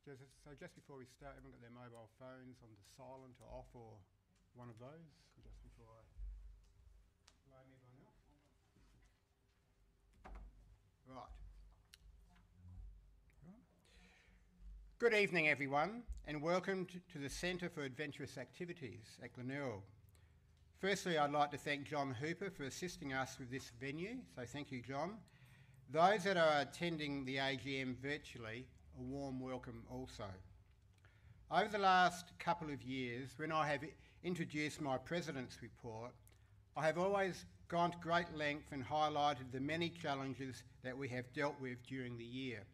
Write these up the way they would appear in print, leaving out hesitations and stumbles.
So just before we start, everyone got their mobile phones on the silent or off or one of those? Just before I load everyone else. Right. Good evening, everyone, and welcome to the Centre for Adventurous Activities at Glenelg. Firstly, I'd like to thank John Hooper for assisting us with this venue, so thank you, John. Those that are attending the AGM virtually, a warm welcome also. Over the last couple of years, when I have introduced my President's Report, I have always gone to great length and highlighted the many challenges that we have dealt with during the year.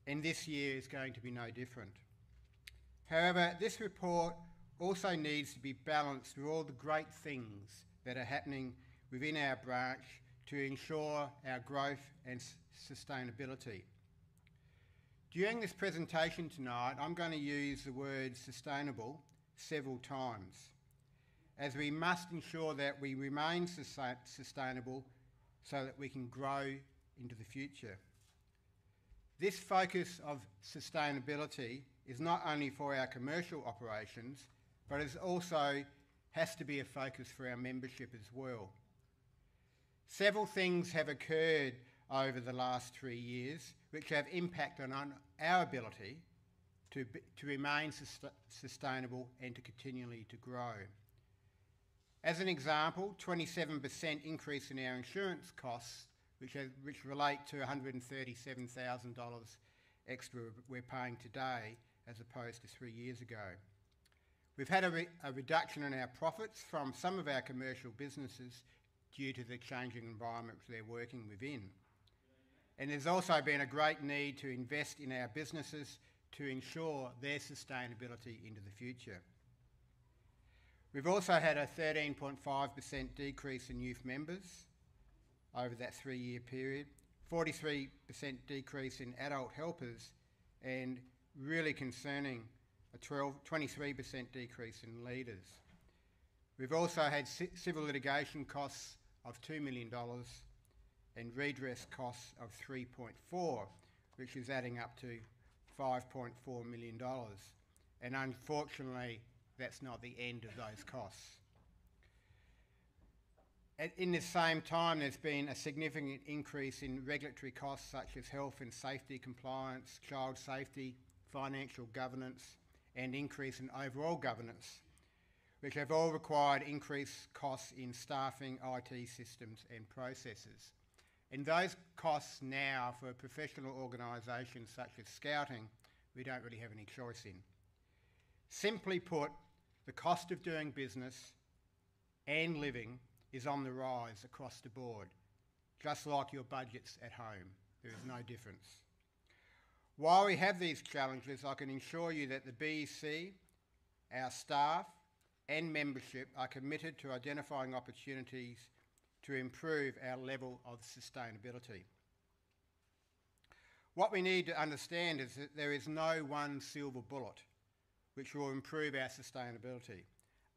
And this year is going to be no different. However, this report also needs to be balanced with all the great things that are happening within our branch to ensure our growth and sustainability. During this presentation tonight, I'm going to use the word sustainable several times, as we must ensure that we remain sustainable so that we can grow into the future. This focus of sustainability is not only for our commercial operations, but it also has to be a focus for our membership as well. Several things have occurred over the last 3 years which have impacted on our ability to remain sustainable and to continually to grow. As an example, 27% increase in our insurance costs, which relate to $137,000 extra we're paying today as opposed to 3 years ago. We've had a reduction in our profits from some of our commercial businesses due to the changing environment they're working within. And there's also been a great need to invest in our businesses to ensure their sustainability into the future. We've also had a 13.5% decrease in youth members over that 3-year period, 43% decrease in adult helpers, and really concerning, a 23% decrease in leaders. We've also had civil litigation costs of $2 million and redress costs of 3.4, which is adding up to $5.4 million. And unfortunately, that's not the end of those costs. In the same time, there's been a significant increase in regulatory costs such as health and safety compliance, child safety, financial governance, and increase in overall governance, which have all required increased costs in staffing, IT systems and processes. And those costs now, for a professional organisation such as Scouting, we don't really have any choice in. Simply put, the cost of doing business and living is on the rise across the board, just like your budgets at home. There is no difference. While we have these challenges, I can assure you that the BEC, our staff and membership are committed to identifying opportunities to improve our level of sustainability. What we need to understand is that there is no one silver bullet which will improve our sustainability,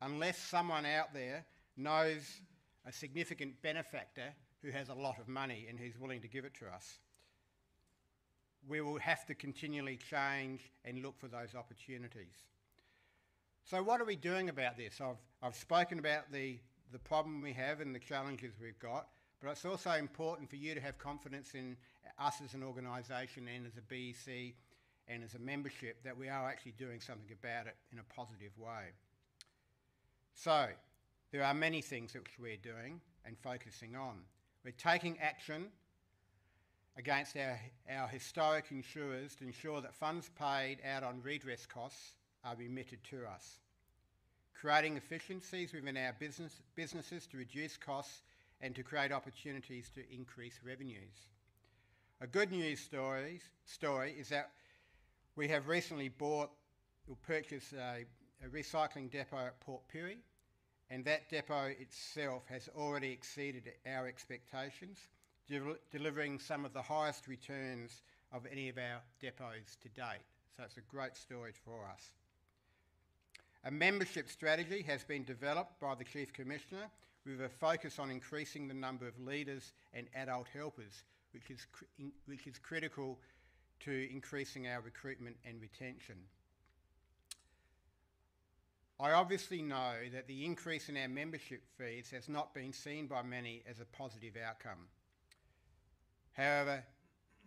unless someone out there knows a significant benefactor who has a lot of money and who's willing to give it to us. We will have to continually change and look for those opportunities. So what are we doing about this? I've spoken about the problem we have and the challenges we've got, but it's also important for you to have confidence in us as an organisation and as a BEC and as a membership that we are actually doing something about it in a positive way. So there are many things that we're doing and focusing on. We're taking action against our historic insurers to ensure that funds paid out on redress costs are remitted to us. Creating efficiencies within our businesses to reduce costs and to create opportunities to increase revenues. A good news story is that we have recently purchased a recycling depot at Port Pirie, and that depot itself has already exceeded our expectations, delivering some of the highest returns of any of our depots to date. So it's a great story for us. A membership strategy has been developed by the Chief Commissioner with a focus on increasing the number of leaders and adult helpers, which is critical to increasing our recruitment and retention. I obviously know that the increase in our membership fees has not been seen by many as a positive outcome. However,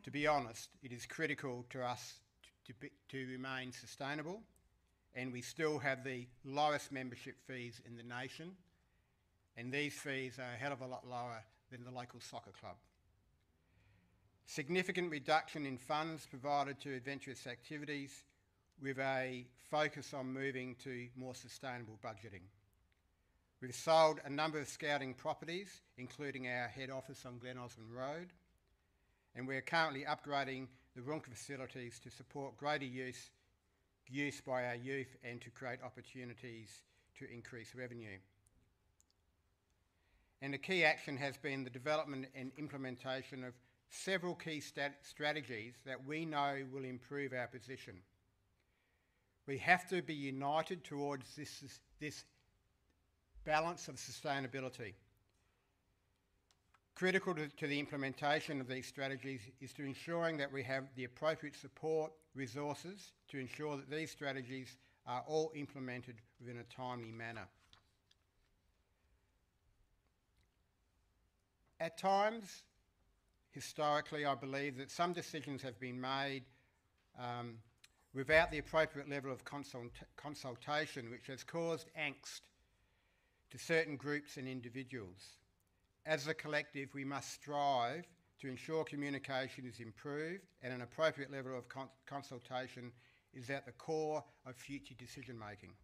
to be honest, it is critical to us to remain sustainable, and we still have the lowest membership fees in the nation, and these fees are a hell of a lot lower than the local soccer club. Significant reduction in funds provided to adventurous activities with a focus on moving to more sustainable budgeting. We've sold a number of scouting properties, including our head office on Glen Osmond Road, and we're currently upgrading the Runka facilities to support greater use by our youth and to create opportunities to increase revenue. And a key action has been the development and implementation of several key strategies that we know will improve our position. We have to be united towards this balance of sustainability. Critical to the implementation of these strategies is to ensuring that we have the appropriate support resources to ensure that these strategies are all implemented within a timely manner. At times, historically, I believe that some decisions have been made without the appropriate level of consultation, which has caused angst to certain groups and individuals. As a collective, we must strive to ensure communication is improved and an appropriate level of consultation is at the core of future decision making.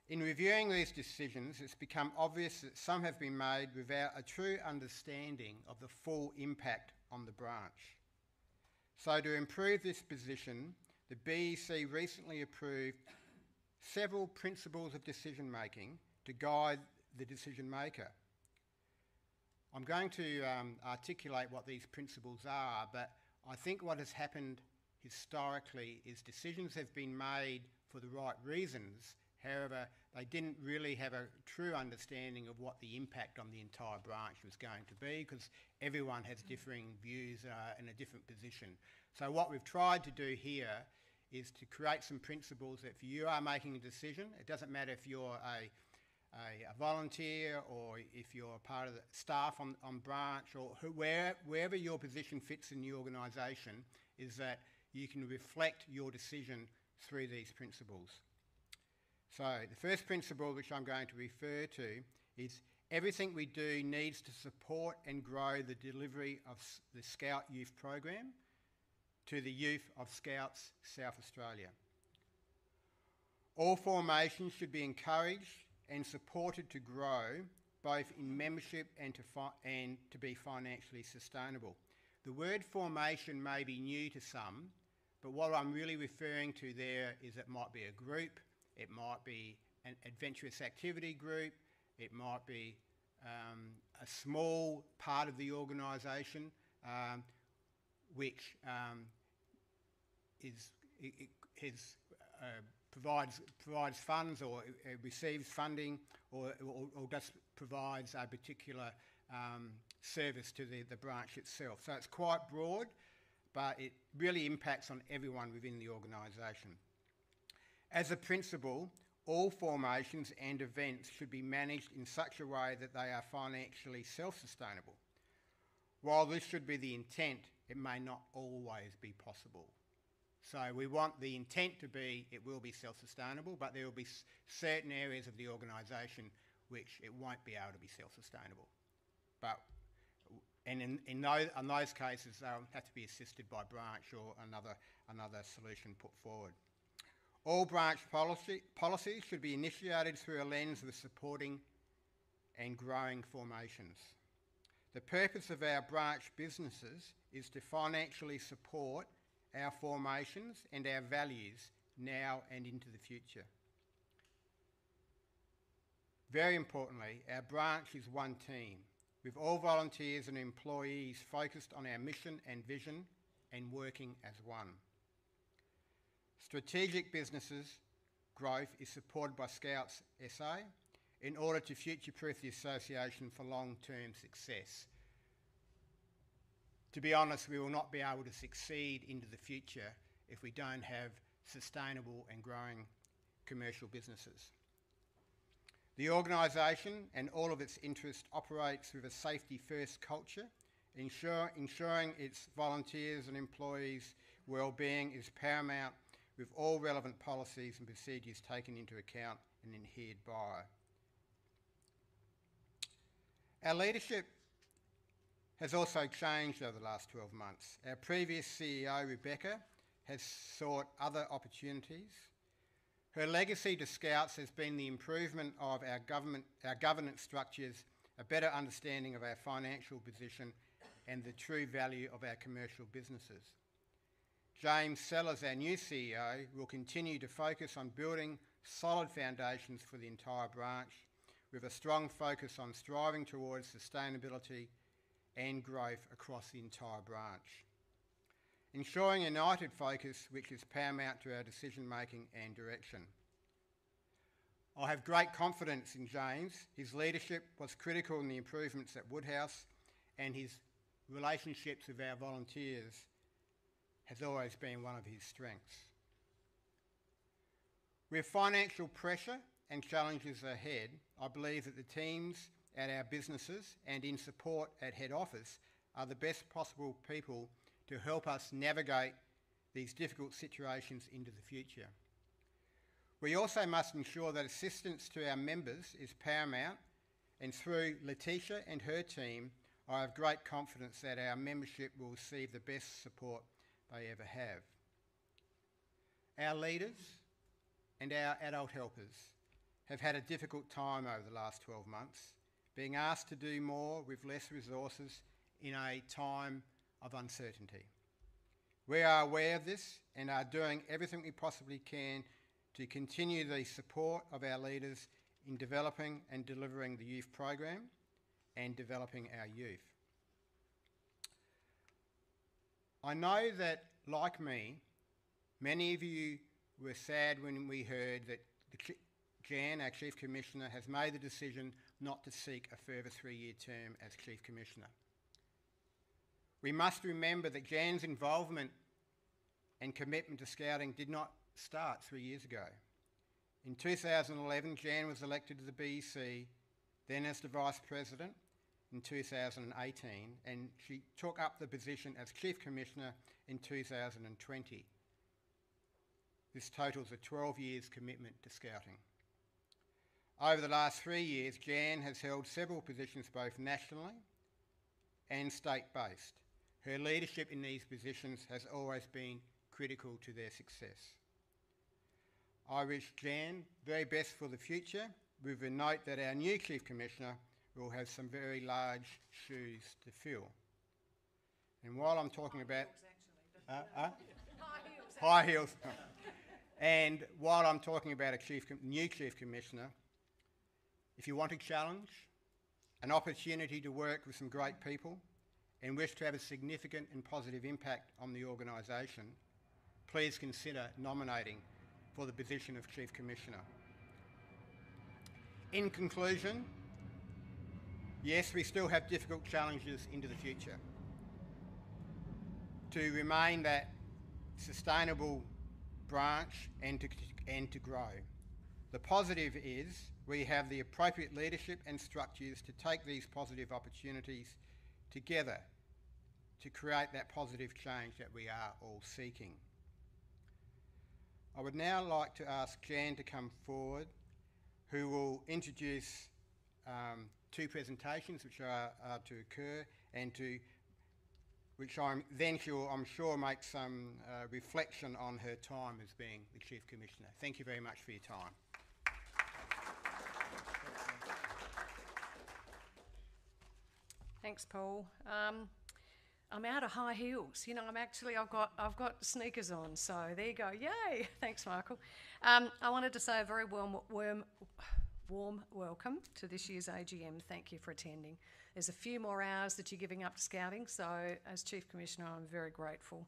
In reviewing these decisions, it's become obvious that some have been made without a true understanding of the full impact on the branch. So to improve this position, the BEC recently approved several principles of decision making to guide the decision maker. I'm going to articulate what these principles are, but I think what has happened historically is decisions have been made for the right reasons. However, they didn't really have a true understanding of what the impact on the entire branch was going to be, because everyone has differing views in a different position. So what we've tried to do here is to create some principles that if you are making a decision, it doesn't matter if you're a volunteer or if you're part of the staff on branch or wherever your position fits in the organisation, is that you can reflect your decision through these principles. So the first principle which I'm going to refer to is everything we do needs to support and grow the delivery of the Scout Youth Program to the youth of Scouts South Australia. All formations should be encouraged and supported to grow both in membership and to be financially sustainable. The word formation may be new to some, but what I'm really referring to there is it might be a group, it might be an adventurous activity group, it might be a small part of the organisation which provides funds or receives funding or just provides a particular service to the branch itself. So it's quite broad, but it really impacts on everyone within the organisation. As a principle, all formations and events should be managed in such a way that they are financially self-sustainable. While this should be the intent, it may not always be possible. So we want the intent to be it will be self-sustainable, but there will be certain areas of the organisation which it won't be able to be self-sustainable. And in those cases, they'll have to be assisted by branch or another solution put forward. All branch policies should be initiated through a lens of supporting and growing formations. The purpose of our branch businesses is to financially support our formations and our values now and into the future. Very importantly, our branch is one team, with all volunteers and employees focused on our mission and vision and working as one. Strategic businesses growth is supported by Scouts SA in order to future-proof the association for long-term success. To be honest, we will not be able to succeed into the future if we don't have sustainable and growing commercial businesses. The organisation and all of its interests operates with a safety-first culture, ensuring its volunteers and employees' well-being is paramount, with all relevant policies and procedures taken into account and adhered by. Our leadership has also changed over the last 12 months. Our previous CEO, Rebecca, has sought other opportunities. Her legacy to Scouts has been the improvement of our governance structures, a better understanding of our financial position and the true value of our commercial businesses. James Sellers, our new CEO, will continue to focus on building solid foundations for the entire branch, with a strong focus on striving towards sustainability and growth across the entire branch. Ensuring a united focus which is paramount to our decision making and direction. I have great confidence in James. His leadership was critical in the improvements at Woodhouse, and his relationships with our volunteers has always been one of his strengths. With financial pressure and challenges ahead, I believe that the teams at our businesses and in support at head office are the best possible people to help us navigate these difficult situations into the future. We also must ensure that assistance to our members is paramount, and through Letitia and her team, I have great confidence that our membership will receive the best support they ever have. Our leaders and our adult helpers have had a difficult time over the last 12 months, being asked to do more with less resources in a time of uncertainty. We are aware of this and are doing everything we possibly can to continue the support of our leaders in developing and delivering the youth program and developing our youth. I know that, like me, many of you were sad when we heard that Jan, our Chief Commissioner, has made the decision not to seek a further 3-year term as Chief Commissioner. We must remember that Jan's involvement and commitment to Scouting did not start 3 years ago. In 2011, Jan was elected to the BEC, then as the Vice President in 2018, and she took up the position as Chief Commissioner in 2020. This totals a 12 years commitment to Scouting. Over the last 3 years, Jan has held several positions both nationally and state-based. Her leadership in these positions has always been critical to their success. I wish Jan very best for the future, with a note that our new Chief Commissioner will have some very large shoes to fill. And while I'm talking about... High heels. And while I'm talking about a new Chief Commissioner, if you want a challenge, an opportunity to work with some great people, and wish to have a significant and positive impact on the organisation, please consider nominating for the position of Chief Commissioner. In conclusion, yes, we still have difficult challenges into the future. To remain that sustainable branch and to grow. The positive is we have the appropriate leadership and structures to take these positive opportunities together to create that positive change that we are all seeking. I would now like to ask Jan to come forward, who will introduce 2 presentations which are to occur, and which I'm sure make some reflection on her time as being the Chief Commissioner. Thank you very much for your time. Thanks, Paul. I'm out of high heels. You know, I've got sneakers on, so there you go. Yay! Thanks, Michael. I wanted to say a very warm welcome to this year's AGM. Thank you for attending. There's a few more hours that you're giving up to Scouting, so as Chief Commissioner, I'm very grateful.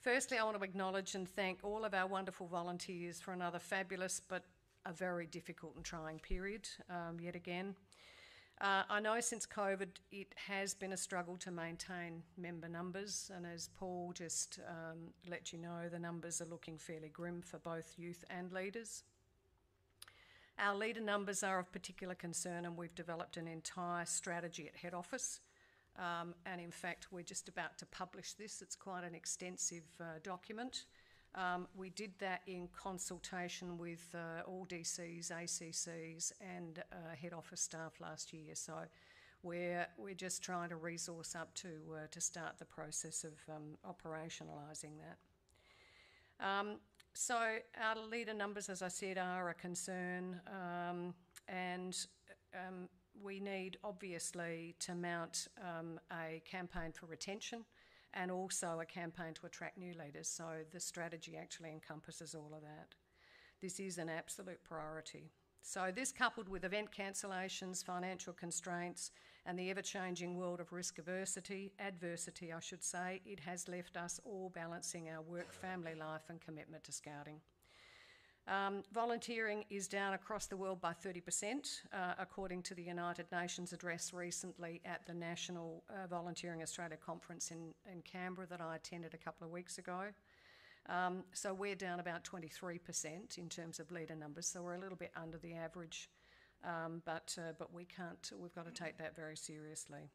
Firstly, I want to acknowledge and thank all of our wonderful volunteers for another fabulous but a very difficult and trying period yet again. I know since COVID it has been a struggle to maintain member numbers, and as Paul just let you know, the numbers are looking fairly grim for both youth and leaders. Our leader numbers are of particular concern, and we've developed an entire strategy at head office. And in fact, we're just about to publish this. It's quite an extensive document. We did that in consultation with all DCs, ACCs and head office staff last year. So we're just trying to resource up to start the process of operationalising that. So our leader numbers, as I said, are a concern, and we need obviously to mount a campaign for retention and also a campaign to attract new leaders. So the strategy actually encompasses all of that. This is an absolute priority. So this, coupled with event cancellations, financial constraints and the ever-changing world of adversity, I should say, it has left us all balancing our work, family life and commitment to scouting. Volunteering is down across the world by 30%, according to the United Nations address recently at the National Volunteering Australia Conference in Canberra that I attended a couple of weeks ago. So we're down about 23% in terms of leader numbers, so we're a little bit under the average, but we've got to take that very seriously.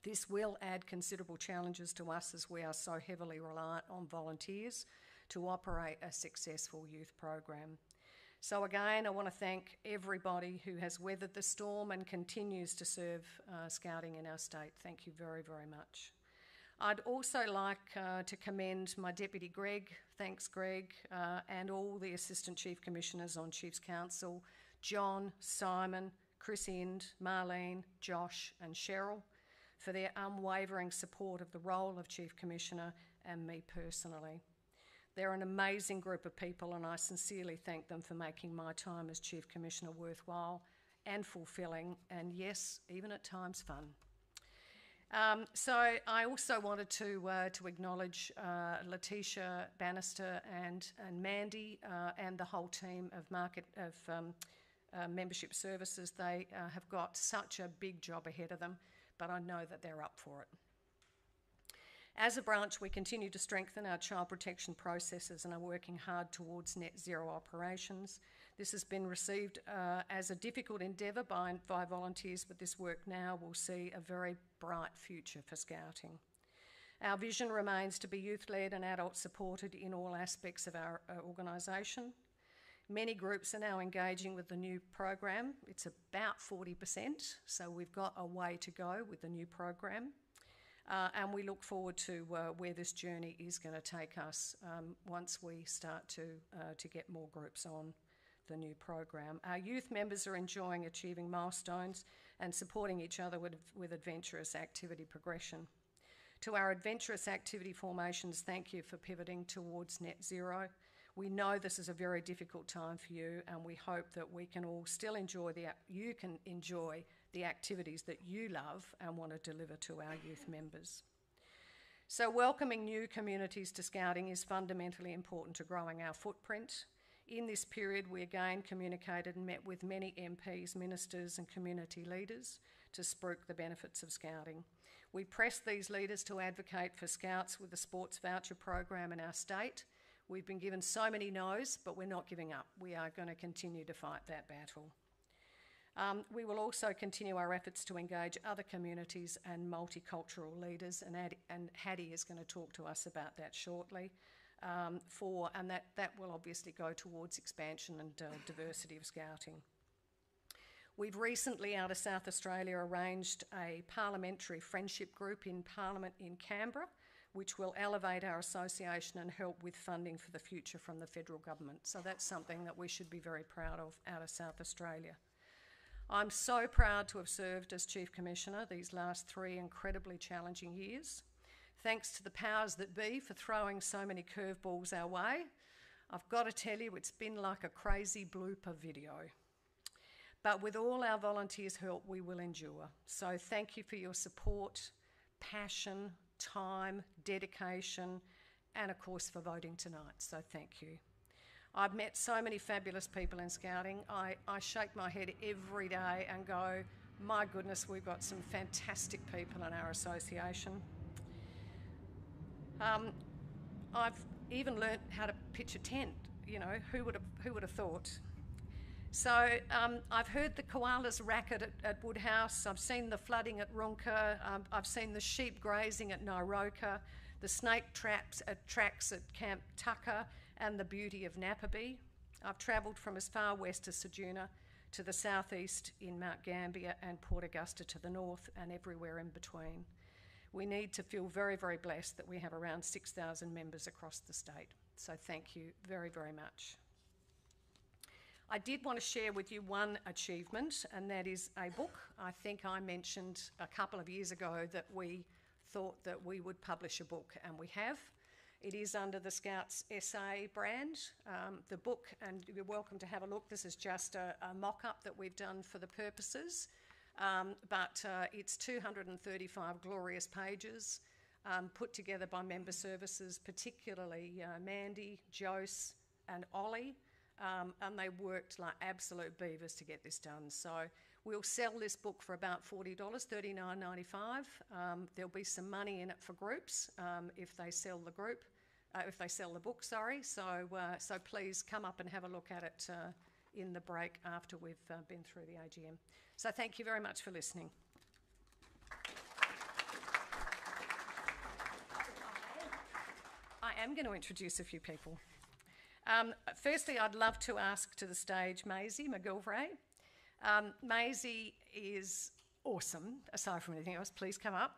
This will add considerable challenges to us as we are so heavily reliant on volunteers to operate a successful youth program. So again, I want to thank everybody who has weathered the storm and continues to serve Scouting in our state. Thank you very, very much. I'd also like to commend my Deputy Greg, thanks Greg, and all the Assistant Chief Commissioners on Chiefs Council, John, Simon, Chris Ind, Marlene, Josh and Cheryl, for their unwavering support of the role of Chief Commissioner and me personally. They're an amazing group of people, and I sincerely thank them for making my time as Chief Commissioner worthwhile and fulfilling, and yes, even at times fun. So I also wanted to acknowledge Letitia Bannister and Mandy and the whole team of membership services. They have got such a big job ahead of them, but I know that they're up for it. As a branch, we continue to strengthen our child protection processes and are working hard towards net zero operations. This has been received as a difficult endeavour by volunteers, but this work now will see a very bright future for Scouting. Our vision remains to be youth-led and adult-supported in all aspects of our organisation. Many groups are now engaging with the new program. It's about 40%, so we've got a way to go with the new program. And we look forward to where this journey is going to take us once we start to get more groups on the new program. Our youth members are enjoying achieving milestones and supporting each other with adventurous activity progression. To our adventurous activity formations, thank you for pivoting towards net zero. We know this is a very difficult time for you, and we hope that we can all still enjoy you can enjoy the activities that you love and want to deliver to our youth members. So welcoming new communities to Scouting is fundamentally important to growing our footprint. In this period, we again communicated and met with many MPs, ministers and community leaders to spruik the benefits of Scouting. We pressed these leaders to advocate for Scouts with the sports voucher program in our state. We've been given so many no's, but we're not giving up. We are going to continue to fight that battle. We will also continue our efforts to engage other communities and multicultural leaders, and Hattie is going to talk to us about that shortly. And that will obviously go towards expansion and diversity of Scouting. We've recently, out of South Australia, arranged a parliamentary friendship group in Parliament in Canberra, which will elevate our association and help with funding for the future from the federal government. So that's something that we should be very proud of out of South Australia. I'm so proud to have served as Chief Commissioner these last 3 incredibly challenging years. Thanks to the powers that be for throwing so many curveballs our way. I've got to tell you, it's been like a crazy blooper video. But with all our volunteers' help, we will endure. So thank you for your support, passion, time, dedication, and of course for voting tonight. So thank you. I've met so many fabulous people in Scouting. I shake my head every day and go, My goodness, we've got some fantastic people in our association. I've even learnt how to pitch a tent. You know, who would have thought? So I've heard the koalas racket at Woodhouse. I've seen the flooding at Runka. I've seen the sheep grazing at Nairoka, the snake tracks at Camp Tucker, and the beauty of Napperby. I've travelled from as far west as Ceduna to the southeast in Mount Gambier and Port Augusta to the north, and everywhere in between. We need to feel very, very blessed that we have around 6,000 members across the state. So thank you very, very much. I did want to share with you one achievement, and that is a book. I think I mentioned a couple of years ago that we thought that we would publish a book, and we have. It is under the Scouts SA brand, the book, and you're welcome to have a look. This is just a mock-up that we've done for the purposes, but it's 235 glorious pages put together by member services, particularly Mandy, Jose and Ollie, and they worked like absolute beavers to get this done. So we'll sell this book for about $40, $39.95. There'll be some money in it for groups if they sell the group. If they sell the book, sorry. So please come up and have a look at it in the break after we've been through the AGM. So thank you very much for listening. I am going to introduce a few people. Firstly, I'd love to ask to the stage Maisie McGilvray. Maisie is awesome, aside from anything else. Please come up.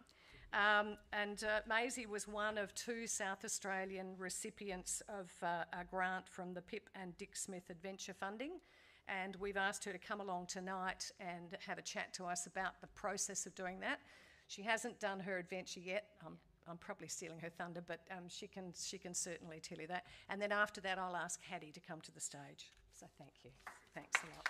Maisie was one of 2 South Australian recipients of a grant from the Pip and Dick Smith Adventure Funding, and we've asked her to come along tonight and have a chat to us about the process of doing that. She hasn't done her adventure yet. I'm probably stealing her thunder, but she can certainly tell you that. And then after that, I'll ask Hattie to come to the stage. So thank you. Thanks a lot.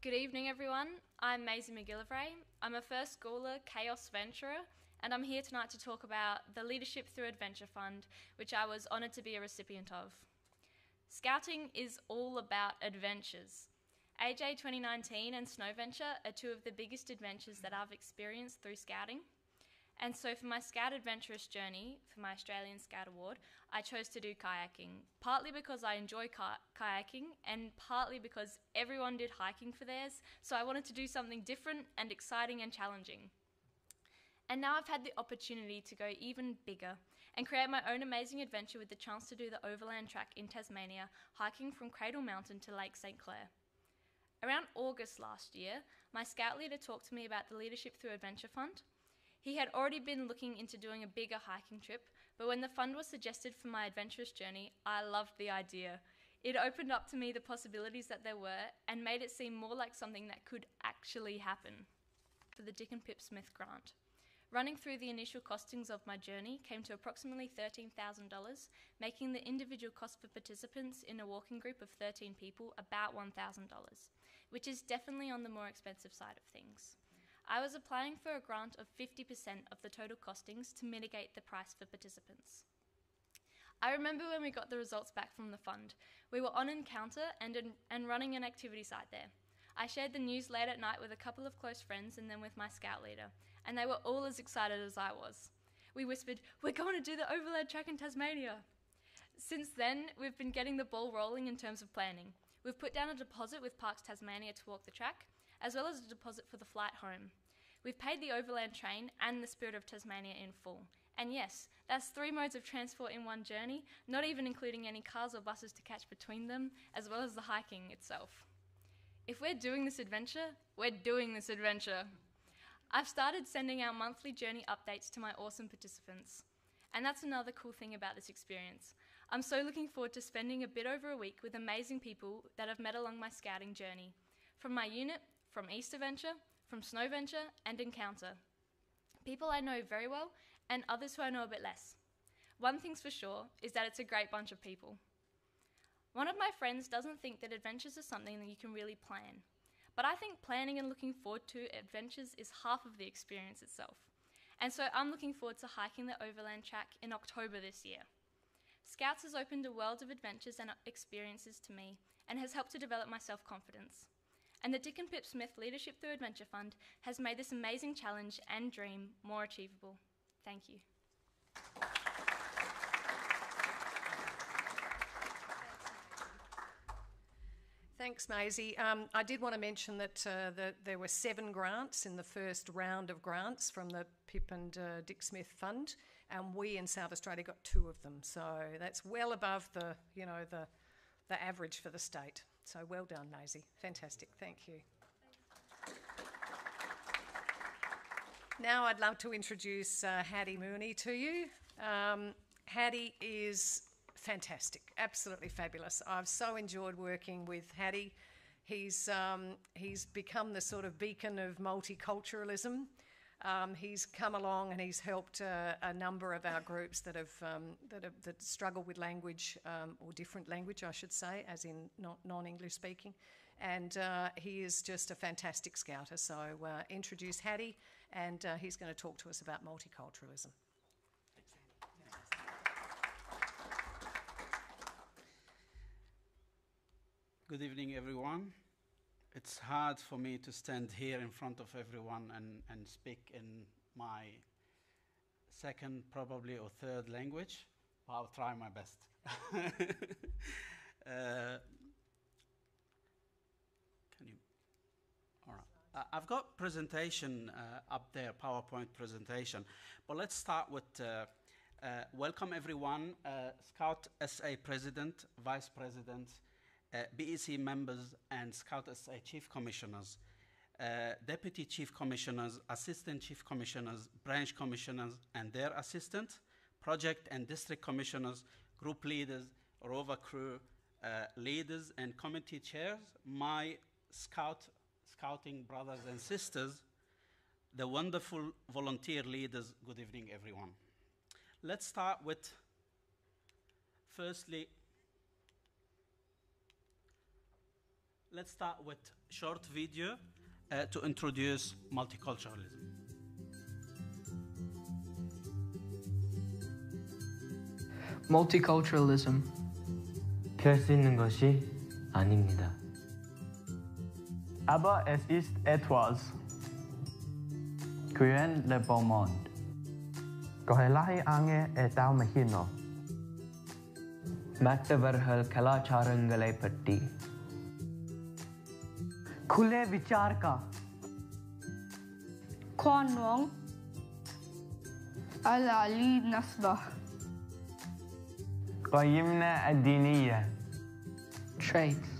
Good evening, everyone. I'm Maisie McGillivray. I'm a first schooler chaos venturer, and I'm here tonight to talk about the Leadership Through Adventure Fund, which I was honoured to be a recipient of. Scouting is all about adventures. AJ 2019 and Snow Venture are 2 of the biggest adventures that I've experienced through scouting. And so for my Scout Adventurous journey, for my Australian Scout Award, I chose to do kayaking, partly because I enjoy kayaking and partly because everyone did hiking for theirs, so I wanted to do something different and exciting and challenging. And now I've had the opportunity to go even bigger and create my own amazing adventure with the chance to do the overland track in Tasmania, hiking from Cradle Mountain to Lake St. Clair. Around August last year, my Scout leader talked to me about the Leadership Through Adventure Fund. He had already been looking into doing a bigger hiking trip, but when the fund was suggested for my adventurous journey, I loved the idea. It opened up to me the possibilities that there were and made it seem more like something that could actually happen. For the Dick and Pip Smith grant. Running through the initial costings of my journey came to approximately $13,000, making the individual cost for participants in a walking group of 13 people about $1,000, which is definitely on the more expensive side of things. I was applying for a grant of 50% of the total costings to mitigate the price for participants. I remember when we got the results back from the fund. We were on Encounter and running an activity site there. I shared the news late at night with a couple of close friends and then with my Scout leader, and they were all as excited as I was. We whispered, "We're going to do the overland track in Tasmania." Since then, we've been getting the ball rolling in terms of planning. We've put down a deposit with Parks Tasmania to walk the track, as well as a deposit for the flight home. We've paid the overland train and the Spirit of Tasmania in full. And yes, that's 3 modes of transport in one journey, not even including any cars or buses to catch between them, as well as the hiking itself. If we're doing this adventure, we're doing this adventure. I've started sending out monthly journey updates to my awesome participants. And that's another cool thing about this experience. I'm so looking forward to spending a bit over a week with amazing people that I've met along my scouting journey. From my unit, from Easter Venture, from Snow Venture and Encounter. People I know very well and others who I know a bit less. One thing's for sure is that it's a great bunch of people. One of my friends doesn't think that adventures are something that you can really plan. But I think planning and looking forward to adventures is half of the experience itself. And so I'm looking forward to hiking the overland track in October this year. Scouts has opened a world of adventures and experiences to me, and has helped to develop my self-confidence. And the Dick and Pip Smith Leadership Through Adventure Fund has made this amazing challenge and dream more achievable. Thank you. Thanks, Maisie. I did want to mention that there were 7 grants in the first round of grants from the Pip and Dick Smith Fund, and we in South Australia got 2 of them. So that's well above the average for the state. So well done, Maisie. Fantastic. Thank you. Now I'd love to introduce Hattie Mooney to you. Hattie is fantastic, absolutely fabulous. I've so enjoyed working with Hattie. He's become the sort of beacon of multiculturalism. He's come along and he's helped a number of our groups that struggle with language, or different language, I should say, as in non-English speaking. And he is just a fantastic scouter. So introduce Hattie, and he's going to talk to us about multiculturalism. Good evening, everyone. It's hard for me to stand here in front of everyone and speak in my second, probably, or third language, but I'll try my best. All right. I've got presentation up there, PowerPoint presentation, but let's start with welcome everyone, Scout SA President, Vice President, BEC members and Scout SA Chief Commissioners, Deputy Chief Commissioners, Assistant Chief Commissioners, Branch Commissioners and their assistant, Project and District Commissioners, Group Leaders, Rover Crew leaders and committee chairs, my scouting brothers and sisters, the wonderful volunteer leaders. Good evening, everyone. Let's start with, firstly, let's start with short video to introduce multiculturalism. Multiculturalism. 피할 수 있는 것이 아닙니다. Abba es ist etwas. Kuen le beau monde. Kohelahi ange e tau mahino. மற்றவர்கள் கலாச்சாரங்களை பற்றி खुले विचार का Kwanwang Al-Ali Nasbah قيمنا الدينية Traits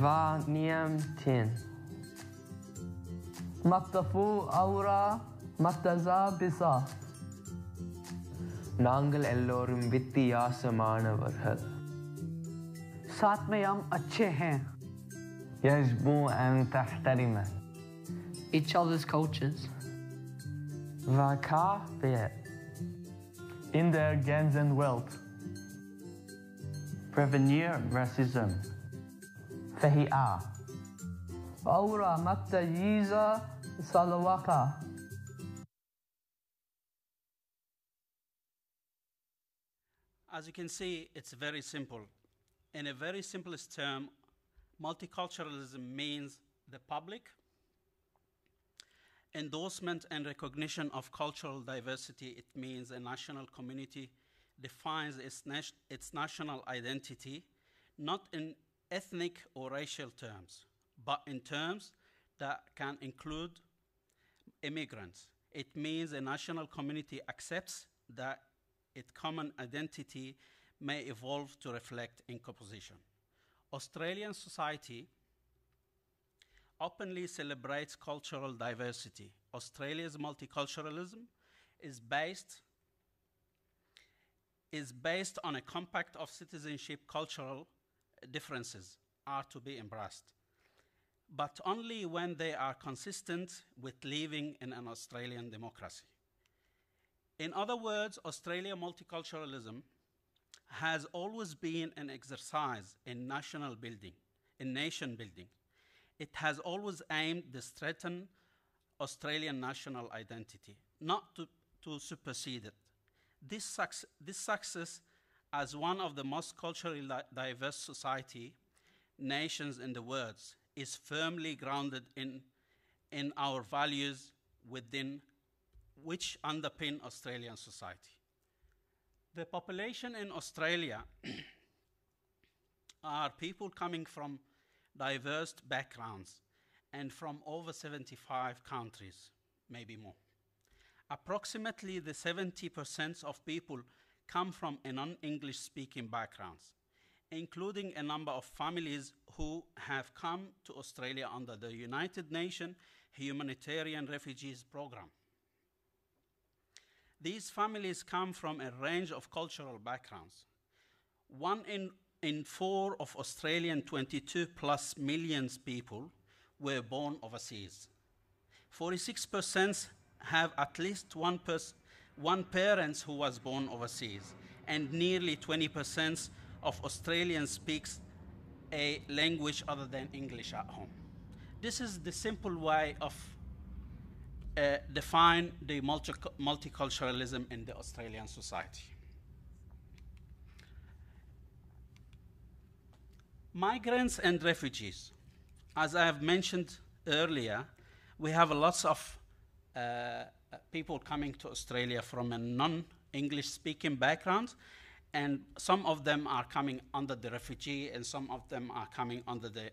ونيمتين مكتفو أورا مكتزا بسا நாங்கள் எல்லோரும் வித்தியாசமானவர்கள் साथ में हम अच्छे हैं يجب أن تحترم each other's cultures وكافئ in their gains and wealth. prevenir racism فهي أورا مكتجيزا سالواكا. As you can see, it's very simple. In a very simplest term, multiculturalism means the public endorsement and recognition of cultural diversity. It means a national community defines its national identity, not in ethnic or racial terms, but in terms that can include immigrants. It means a national community accepts that its common identity may evolve to reflect in composition. Australian society openly celebrates cultural diversity. Australia's multiculturalism is based on a compact of citizenship. Cultural differences are to be embraced, but only when they are consistent with living in an Australian democracy. In other words, Australian multiculturalism has always been an exercise in national building, in nation building. It has always aimed to strengthen Australian national identity, not to supersede it. This success as one of the most culturally diverse nations in the world, is firmly grounded in our values within which underpin Australian society. The population in Australia are people coming from diverse backgrounds and from over 75 countries, maybe more. Approximately the 70% of people come from a non-English speaking backgrounds, including a number of families who have come to Australia under the United Nations Humanitarian Refugees Program. These families come from a range of cultural backgrounds. 1 in 4 of Australian 22 plus million people were born overseas. 46% have at least one parent who was born overseas, and nearly 20% of Australians speaks a language other than English at home. This is the simple way of define the multiculturalism in the Australian society. Migrants and refugees. As I have mentioned earlier, we have lots of people coming to Australia from a non-English speaking background, and some of them are coming under the refugee and some of them are coming under the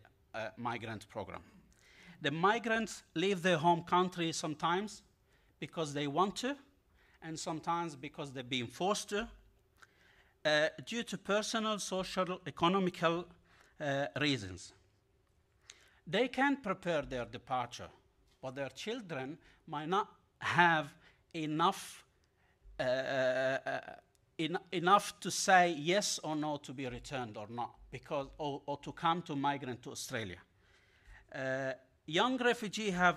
migrant program. The migrants leave their home country sometimes because they want to, and sometimes because they're being forced to, due to personal, social, economical reasons. They can prepare their departure, but their children might not have enough enough to say yes or no to be returned or not, because or to come to migrant to Australia. Young refugees have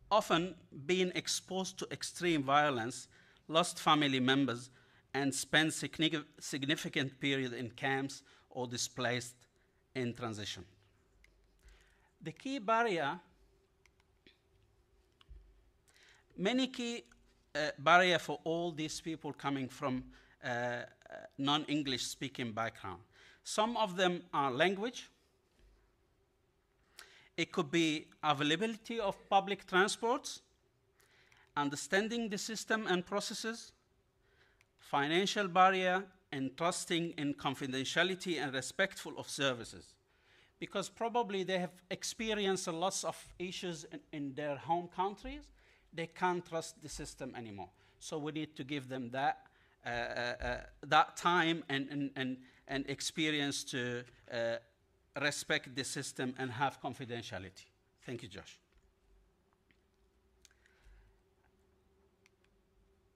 often been exposed to extreme violence, lost family members, and spent significant period in camps or displaced in transition. The key barrier, many key barrier for all these people coming from non-English speaking background. Some of them are language. It could be availability of public transports, understanding the system and processes, financial barrier, and trusting in confidentiality and respectful of services. Because probably they have experienced lots of issues in their home countries, they can't trust the system anymore. So we need to give them that that time and experience to respect the system and have confidentiality. Thank you, Josh.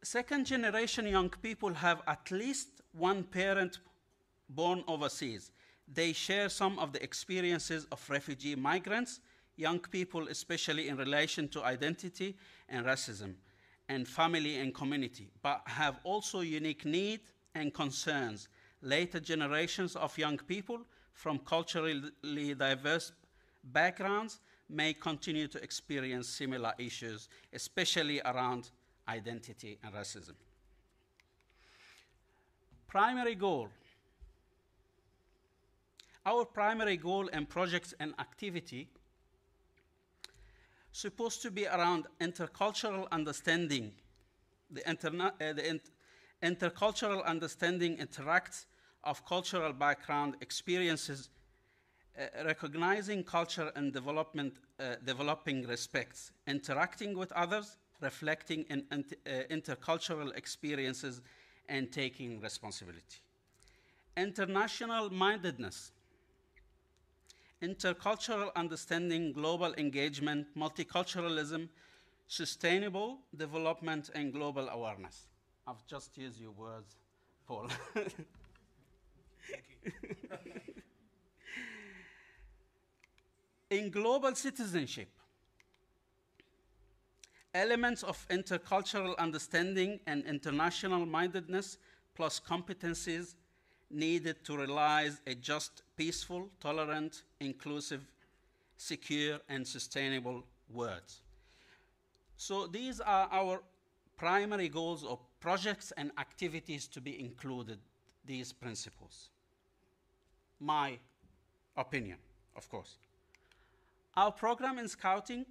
Second generation young people have at least one parent born overseas. They share some of the experiences of refugee migrants, young people, especially in relation to identity and racism, and family and community, but have also unique needs and concerns. Later generations of young people from culturally diverse backgrounds may continue to experience similar issues, especially around identity and racism. Primary goal. Our primary goal and projects and activity supposed to be around intercultural understanding. The intercultural understanding interacts of cultural background experiences, recognizing culture and developing respects, interacting with others, reflecting in intercultural experiences, and taking responsibility. International mindedness. Intercultural understanding, global engagement, multiculturalism, sustainable development, and global awareness. I've just used your words, Paul. In global citizenship, elements of intercultural understanding and international mindedness plus competencies needed to realize a just, peaceful, tolerant, inclusive, secure, and sustainable world. So these are our primary goals of projects and activities to be included these principles. My opinion, of course. Our program in Scouting,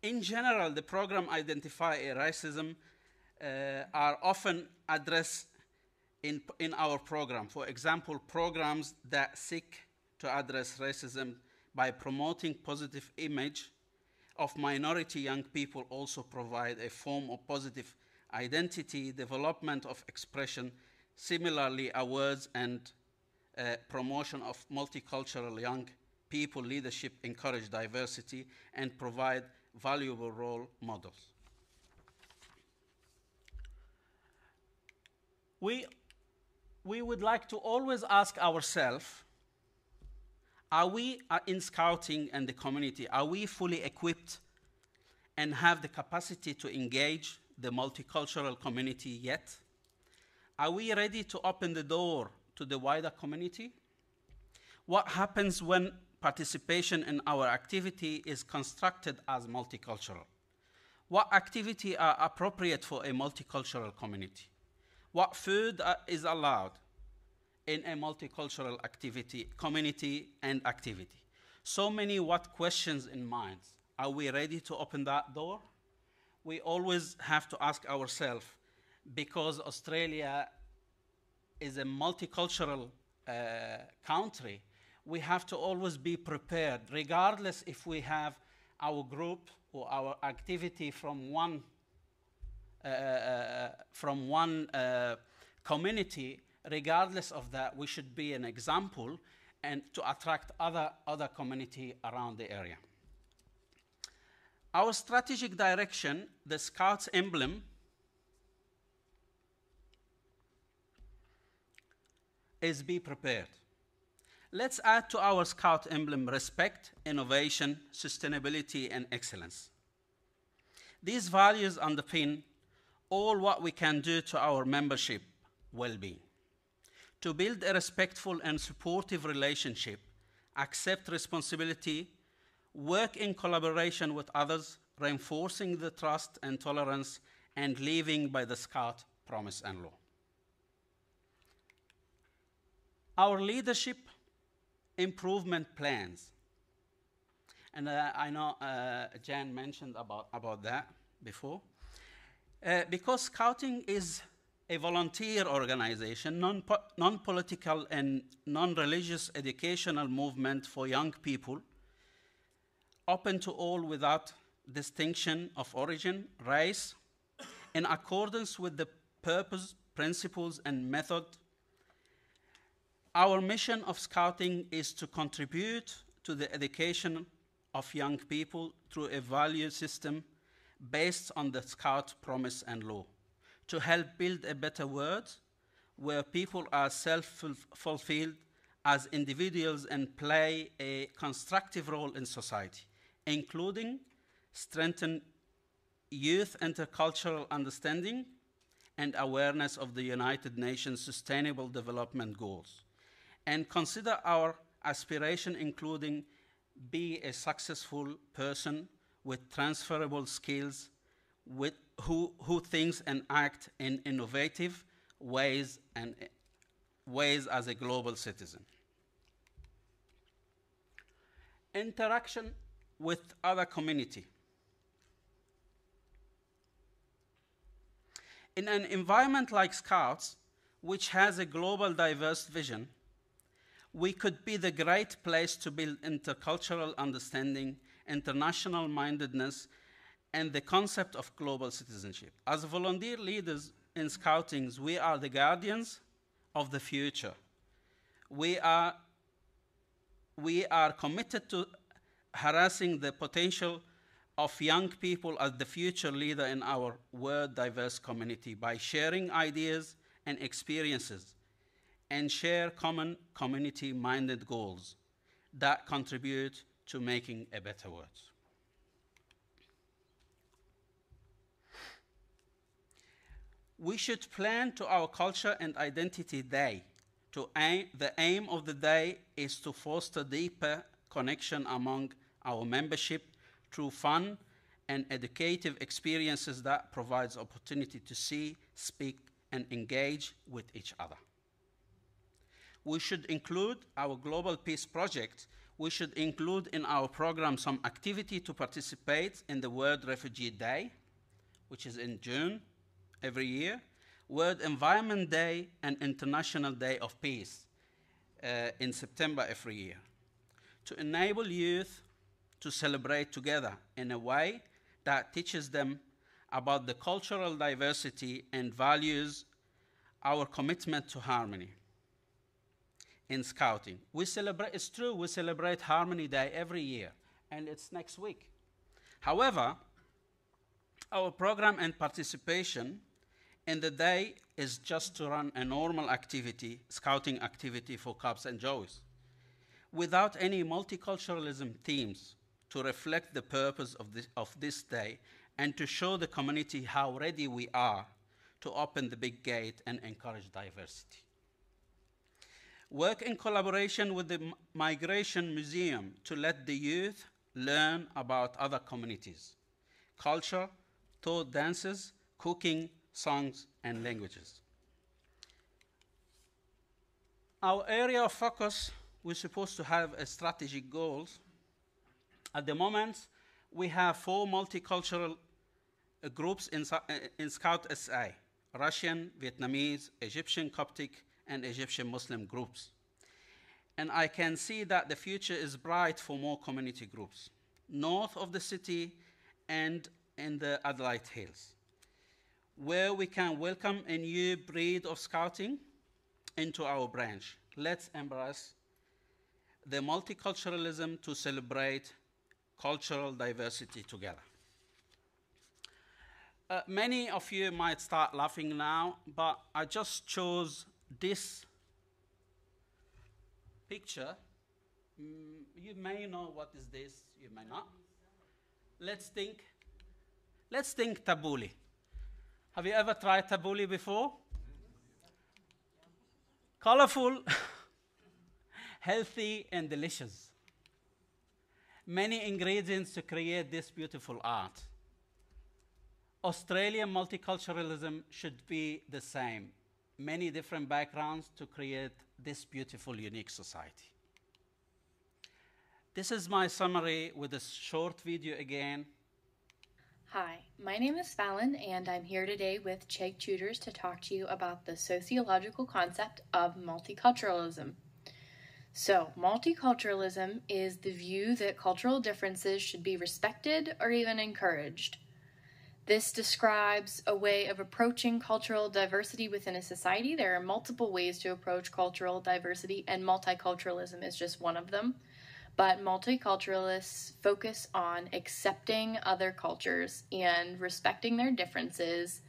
in general, the program identify racism are often addressed in our program. For example, programs that seek to address racism by promoting positive image of minority young people also provide a form of positive identity, development of expression, similarly awards and promotion of multicultural young people leadership encourage diversity and provide valuable role models. We would like to always ask ourselves, are we in Scouting and the community, are we fully equipped and have the capacity to engage the multicultural community yet? Are we ready to open the door to the wider community? What happens when participation in our activity is constructed as multicultural? What activity are appropriate for a multicultural community? What food is allowed in a multicultural activity, community and activity? So many what questions in mind. Are we ready to open that door? We always have to ask ourselves, because Australia is a multicultural country, we have to always be prepared, regardless if we have our group or our activity from one community. Regardless of that, we should be an example and to attract other community around the area. Our strategic direction, the Scouts emblem, is be prepared. Let's add to our Scout emblem respect, innovation, sustainability, and excellence. These values underpin all what we can do to our membership well-being. To build a respectful and supportive relationship, accept responsibility, work in collaboration with others, reinforcing the trust and tolerance, and living by the Scout promise and law. Our leadership improvement plans. And I know Jan mentioned about that before. Because Scouting is a volunteer organization, non-political and non-religious educational movement for young people, open to all without distinction of origin, race, in accordance with the purpose, principles, and method. Our mission of Scouting is to contribute to the education of young people through a value system based on the Scout promise and law, to help build a better world where people are self-fulfilled as individuals and play a constructive role in society, including strengthen youth intercultural understanding and awareness of the United Nations Sustainable Development Goals, and consider our aspiration including be a successful person with transferable skills, who thinks and act in innovative ways as a global citizen. Interaction with other community. In an environment like Scouts, which has a global diverse vision, we could be the great place to build intercultural understanding, international mindedness, and the concept of global citizenship. As volunteer leaders in Scouting, we are the guardians of the future. We are committed to harassing the potential of young people as the future leader in our world diverse community by sharing ideas and experiences and share common community-minded goals that contribute to making a better world. We should plan to our Culture and Identity Day. The aim of the day is to foster deeper connection among our membership through fun and educative experiences that provides opportunity to see, speak, and engage with each other. We should include our Global Peace Project. We should include in our program some activity to participate in the World Refugee Day, which is in June every year, World Environment Day, and International Day of Peace in September every year, to enable youth to celebrate together in a way that teaches them about the cultural diversity and values our commitment to harmony. In Scouting, it's true, we celebrate Harmony Day every year, and it's next week. However, our program and participation in the day is just to run a normal activity, Scouting activity for Cubs and Joes, without any multiculturalism themes to reflect the purpose of this day and to show the community how ready we are to open the big gate and encourage diversity. Work in collaboration with the Migration Museum to let the youth learn about other communities, culture, thought dances, cooking, songs, and languages. Our area of focus, we're supposed to have a strategic goals. At the moment, we have 4 multicultural groups in Scout SA: Russian, Vietnamese, Egyptian Coptic, and Egyptian Muslim groups. And I can see that the future is bright for more community groups, north of the city and in the Adelaide Hills, where we can welcome a new breed of Scouting into our branch. Let's embrace the multiculturalism to celebrate cultural diversity together. Many of you might start laughing now, but I just chose this picture. You may know what is this, you may not. Let's think tabbouleh. Have you ever tried tabbouleh before? Colorful, healthy, and delicious. Many ingredients to create this beautiful art. Australian multiculturalism should be the same. Many different backgrounds to create this beautiful, unique society. This is my summary with a short video again. Hi, my name is Fallon, and I'm here today with Chegg Tutors to talk to you about the sociological concept of multiculturalism. So, multiculturalism is the view that cultural differences should be respected or even encouraged. This describes a way of approaching cultural diversity within a society. There are multiple ways to approach cultural diversity, and multiculturalism is just one of them. But multiculturalists focus on accepting other cultures and respecting their differences.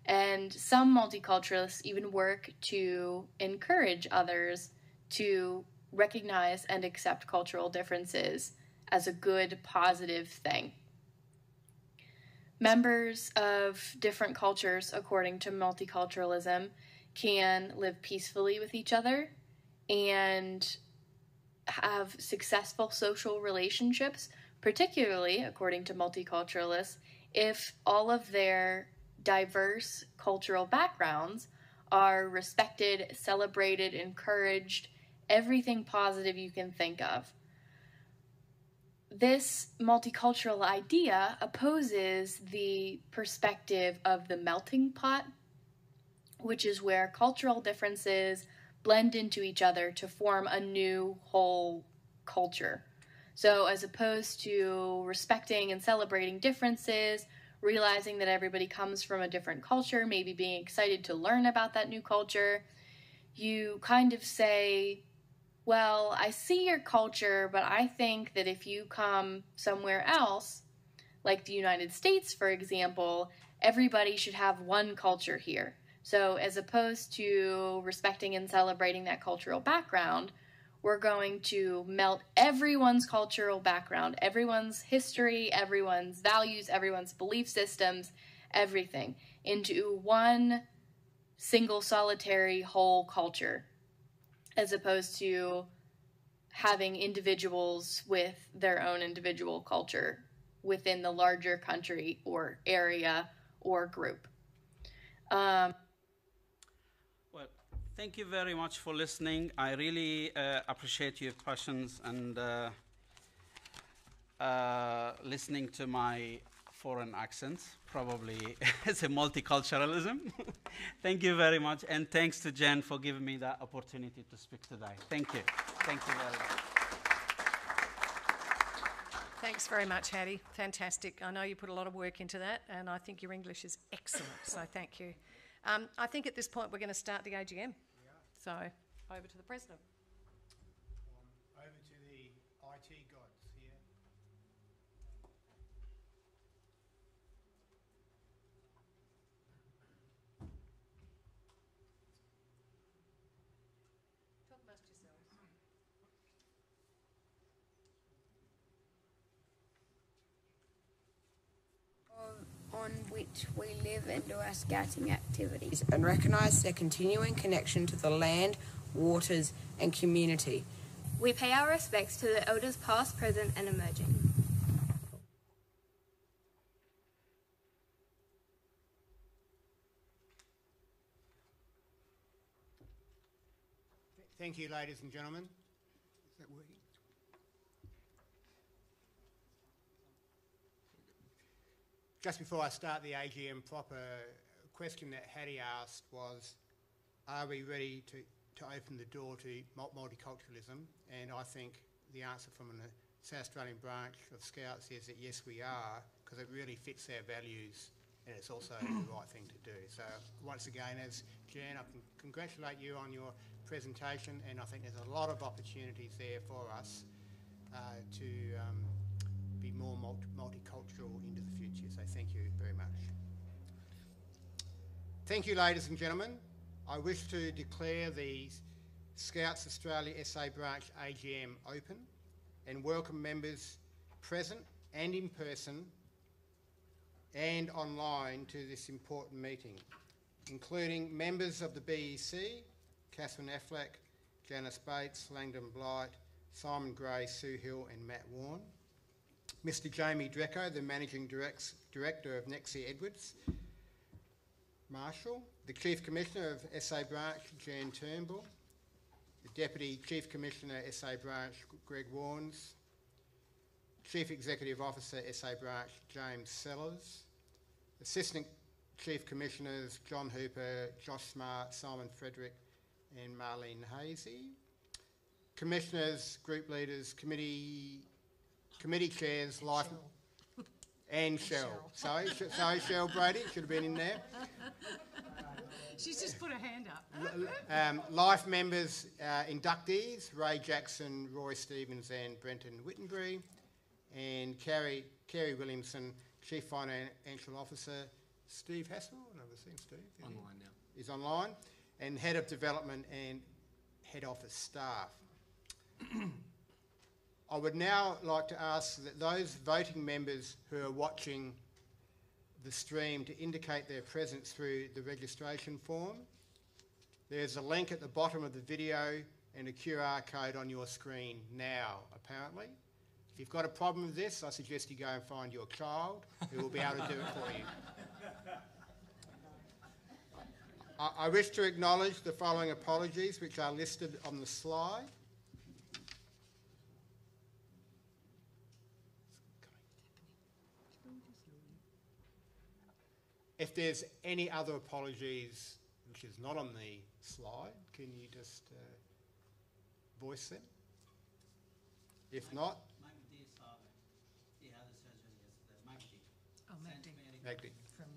And some multiculturalists even work to encourage others to recognize and accept cultural differences as a good, positive thing. Members of different cultures, according to multiculturalism, can live peacefully with each other and have successful social relationships, particularly, according to multiculturalists, if all of their diverse cultural backgrounds are respected, celebrated, encouraged, everything positive you can think of. This multicultural idea opposes the perspective of the melting pot, which is where cultural differences blend into each other to form a new whole culture. So as opposed to respecting and celebrating differences, realizing that everybody comes from a different culture, maybe being excited to learn about that new culture, you kind of say, well, I see your culture, but I think that if you come somewhere else, like the United States, for example, everybody should have one culture here. So as opposed to respecting and celebrating that cultural background, we're going to melt everyone's cultural background, everyone's history, everyone's values, everyone's belief systems, everything, into one single solitary whole culture, as opposed to having individuals with their own individual culture within the larger country or area or group. Thank you very much for listening. I really appreciate your passions and listening to my foreign accents. Probably it's a multiculturalism. Thank you very much, and thanks to Jen for giving me that opportunity to speak today. Thank you. Thank you very much. Thanks very much, Hattie. Fantastic. I know you put a lot of work into that, and I think your English is excellent, so thank you. I think at this point we're going to start the AGM. So, over to the President. Over to the IT gods here. Talk amongst yourselves. On which we live and do our scouting activities. And recognise their continuing connection to the land, waters and community. We pay our respects to the elders past, present and emerging. Thank you, ladies and gentlemen. Is that working? Just before I start the AGM proper, a question that Hattie asked was, are we ready to open the door to multiculturalism? And I think the answer from the South Australian branch of Scouts is that yes, we are, because it really fits our values and it's also the right thing to do. So once again, as Jan, I can congratulate you on your presentation, and I think there's a lot of opportunities there for us to be more multicultural into the future. So thank you very much. Thank you, ladies and gentlemen. I wish to declare the Scouts Australia SA Branch AGM open and welcome members present and in person and online to this important meeting, including members of the BEC, Catherine Affleck, Janice Bates, Langdon Blight, Simon Gray, Sue Hill and Matt Warren, Mr Jamie Dreco, the Managing Director of Nexia Edwards, Marshall, the Chief Commissioner of SA Branch, Jan Turnbull, the Deputy Chief Commissioner, SA Branch, Greg Warnes, Chief Executive Officer, SA Branch, James Sellers, Assistant Chief Commissioners, John Hooper, Josh Smart, Simon Frederick and Marlene Hazy, Commissioners, Group Leaders, Committee Chairs, Life... And Cheryl. Sorry, Cheryl Brady, should have been in there. She's just put her hand up. Life members, inductees, Ray Jackson, Roy Stevens and Brenton Wittenbury, and Kerry Williamson, Chief Financial Officer, Steve Hassel, I've never seen Steve. Online now. He's online, and Head of Development and Head Office staff. I would now like to ask that those voting members who are watching the stream to indicate their presence through the registration form. There's a link at the bottom of the video and a QR code on your screen now, apparently. If you've got a problem with this, I suggest you go and find your child who will be able to do it for you. I wish to acknowledge the following apologies, which are listed on the slide. If there's any other apologies which is not on the slide, can you just voice them? If not... Oh, Magdi. Magdi. From,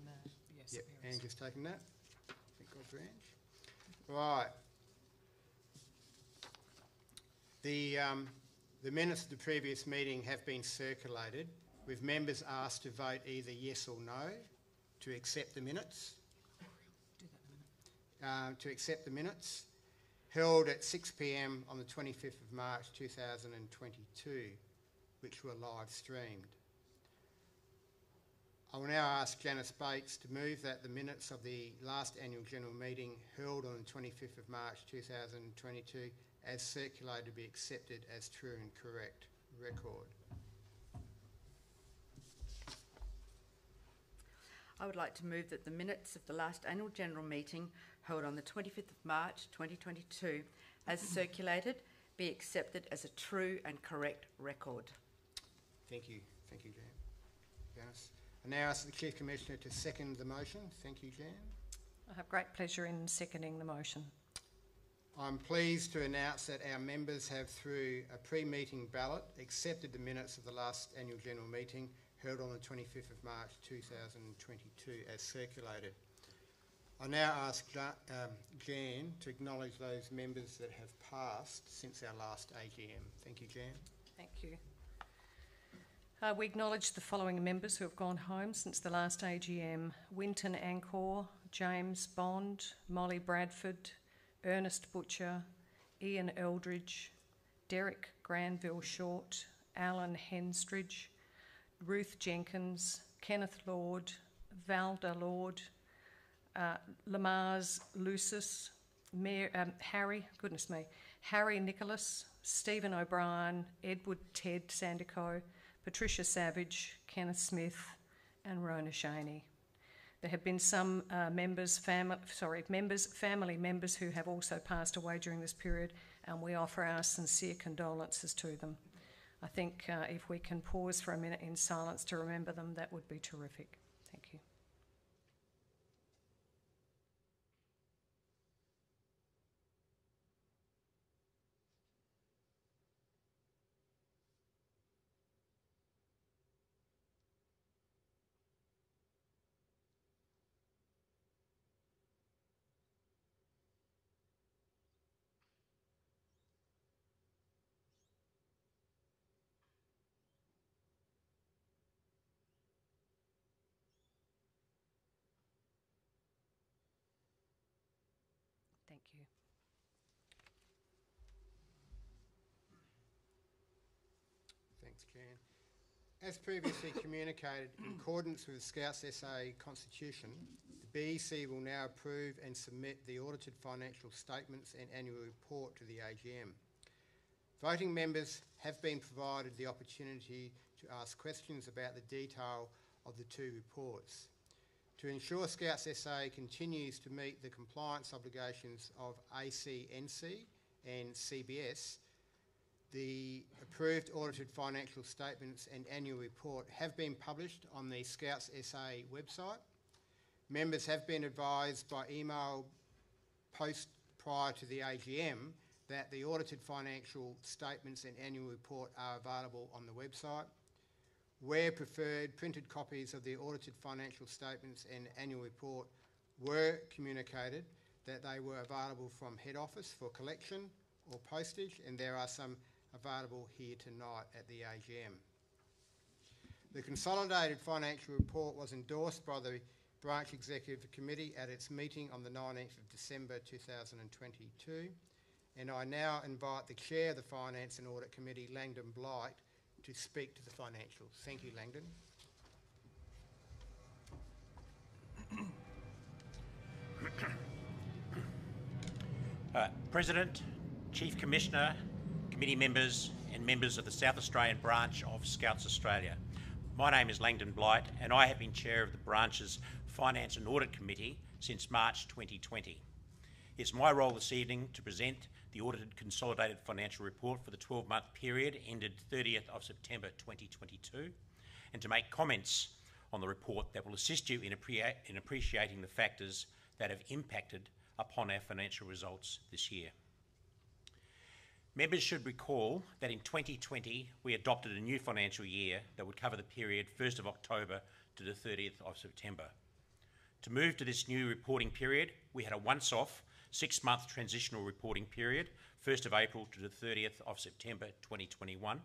yes. Yep, Ange has taken that. Thank God for Ange. Right. The minutes of the previous meeting have been circulated, with members asked to vote either yes or no to accept the minutes. To accept the minutes, held at 6 p.m. on the 25th of March 2022, which were live streamed. I will now ask Janice Bates to move that the minutes of the last annual general meeting held on the 25th of March 2022 as circulated be accepted as true and correct record. I would like to move that the minutes of the last annual general meeting held on the 25th of March 2022 as circulated be accepted as a true and correct record. Thank you. Thank you, Jan. Janice. I now ask the Chief Commissioner to second the motion. Thank you, Jan. I have great pleasure in seconding the motion. I'm pleased to announce that our members have, through a pre-meeting ballot, accepted the minutes of the last annual general meeting held on the 25th of March 2022 as circulated. I now ask Jan to acknowledge those members that have passed since our last AGM. Thank you, Jan. Thank you. We acknowledge the following members who have gone home since the last AGM: Winton Ancor, James Bond, Molly Bradford, Ernest Butcher, Ian Eldridge, Derek Granville-Short, Alan Henstridge, Ruth Jenkins, Kenneth Lord, Valda Lord, Lamars Lucis, Harry Nicholas, Stephen O'Brien, Edward Ted Sandico, Patricia Savage, Kenneth Smith, and Rona Shaney. There have been some family members who have also passed away during this period, and we offer our sincere condolences to them. I think if we can pause for a minute in silence to remember them, that would be terrific. Thank you. Thank you. Thanks, Jan. As previously communicated, in accordance with the Scouts SA Constitution, the BEC will now approve and submit the audited financial statements and annual report to the AGM. Voting members have been provided the opportunity to ask questions about the detail of the two reports. To ensure Scouts SA continues to meet the compliance obligations of ACNC and CBS, the approved audited financial statements and annual report have been published on the Scouts SA website. Members have been advised by email post prior to the AGM that the audited financial statements and annual report are available on the website. Where preferred, printed copies of the audited financial statements and annual report were communicated that they were available from head office for collection or postage, and there are some available here tonight at the AGM. The consolidated financial report was endorsed by the Branch Executive Committee at its meeting on the 19th of December 2022, and I now invite the Chair of the Finance and Audit Committee, Langdon Blight, to speak to the financials. Thank you, Langdon. President, Chief Commissioner, committee members and members of the South Australian branch of Scouts Australia. My name is Langdon Blight and I have been chair of the branch's Finance and Audit Committee since March 2020. It's my role this evening to present the audited consolidated financial report for the 12-month period ended 30th of September 2022 and to make comments on the report that will assist you in appreciating the factors that have impacted upon our financial results this year. Members should recall that in 2020 we adopted a new financial year that would cover the period 1st of October to the 30th of September. To move to this new reporting period, we had a once-off 6-month transitional reporting period, 1st of April to the 30th of September 2021,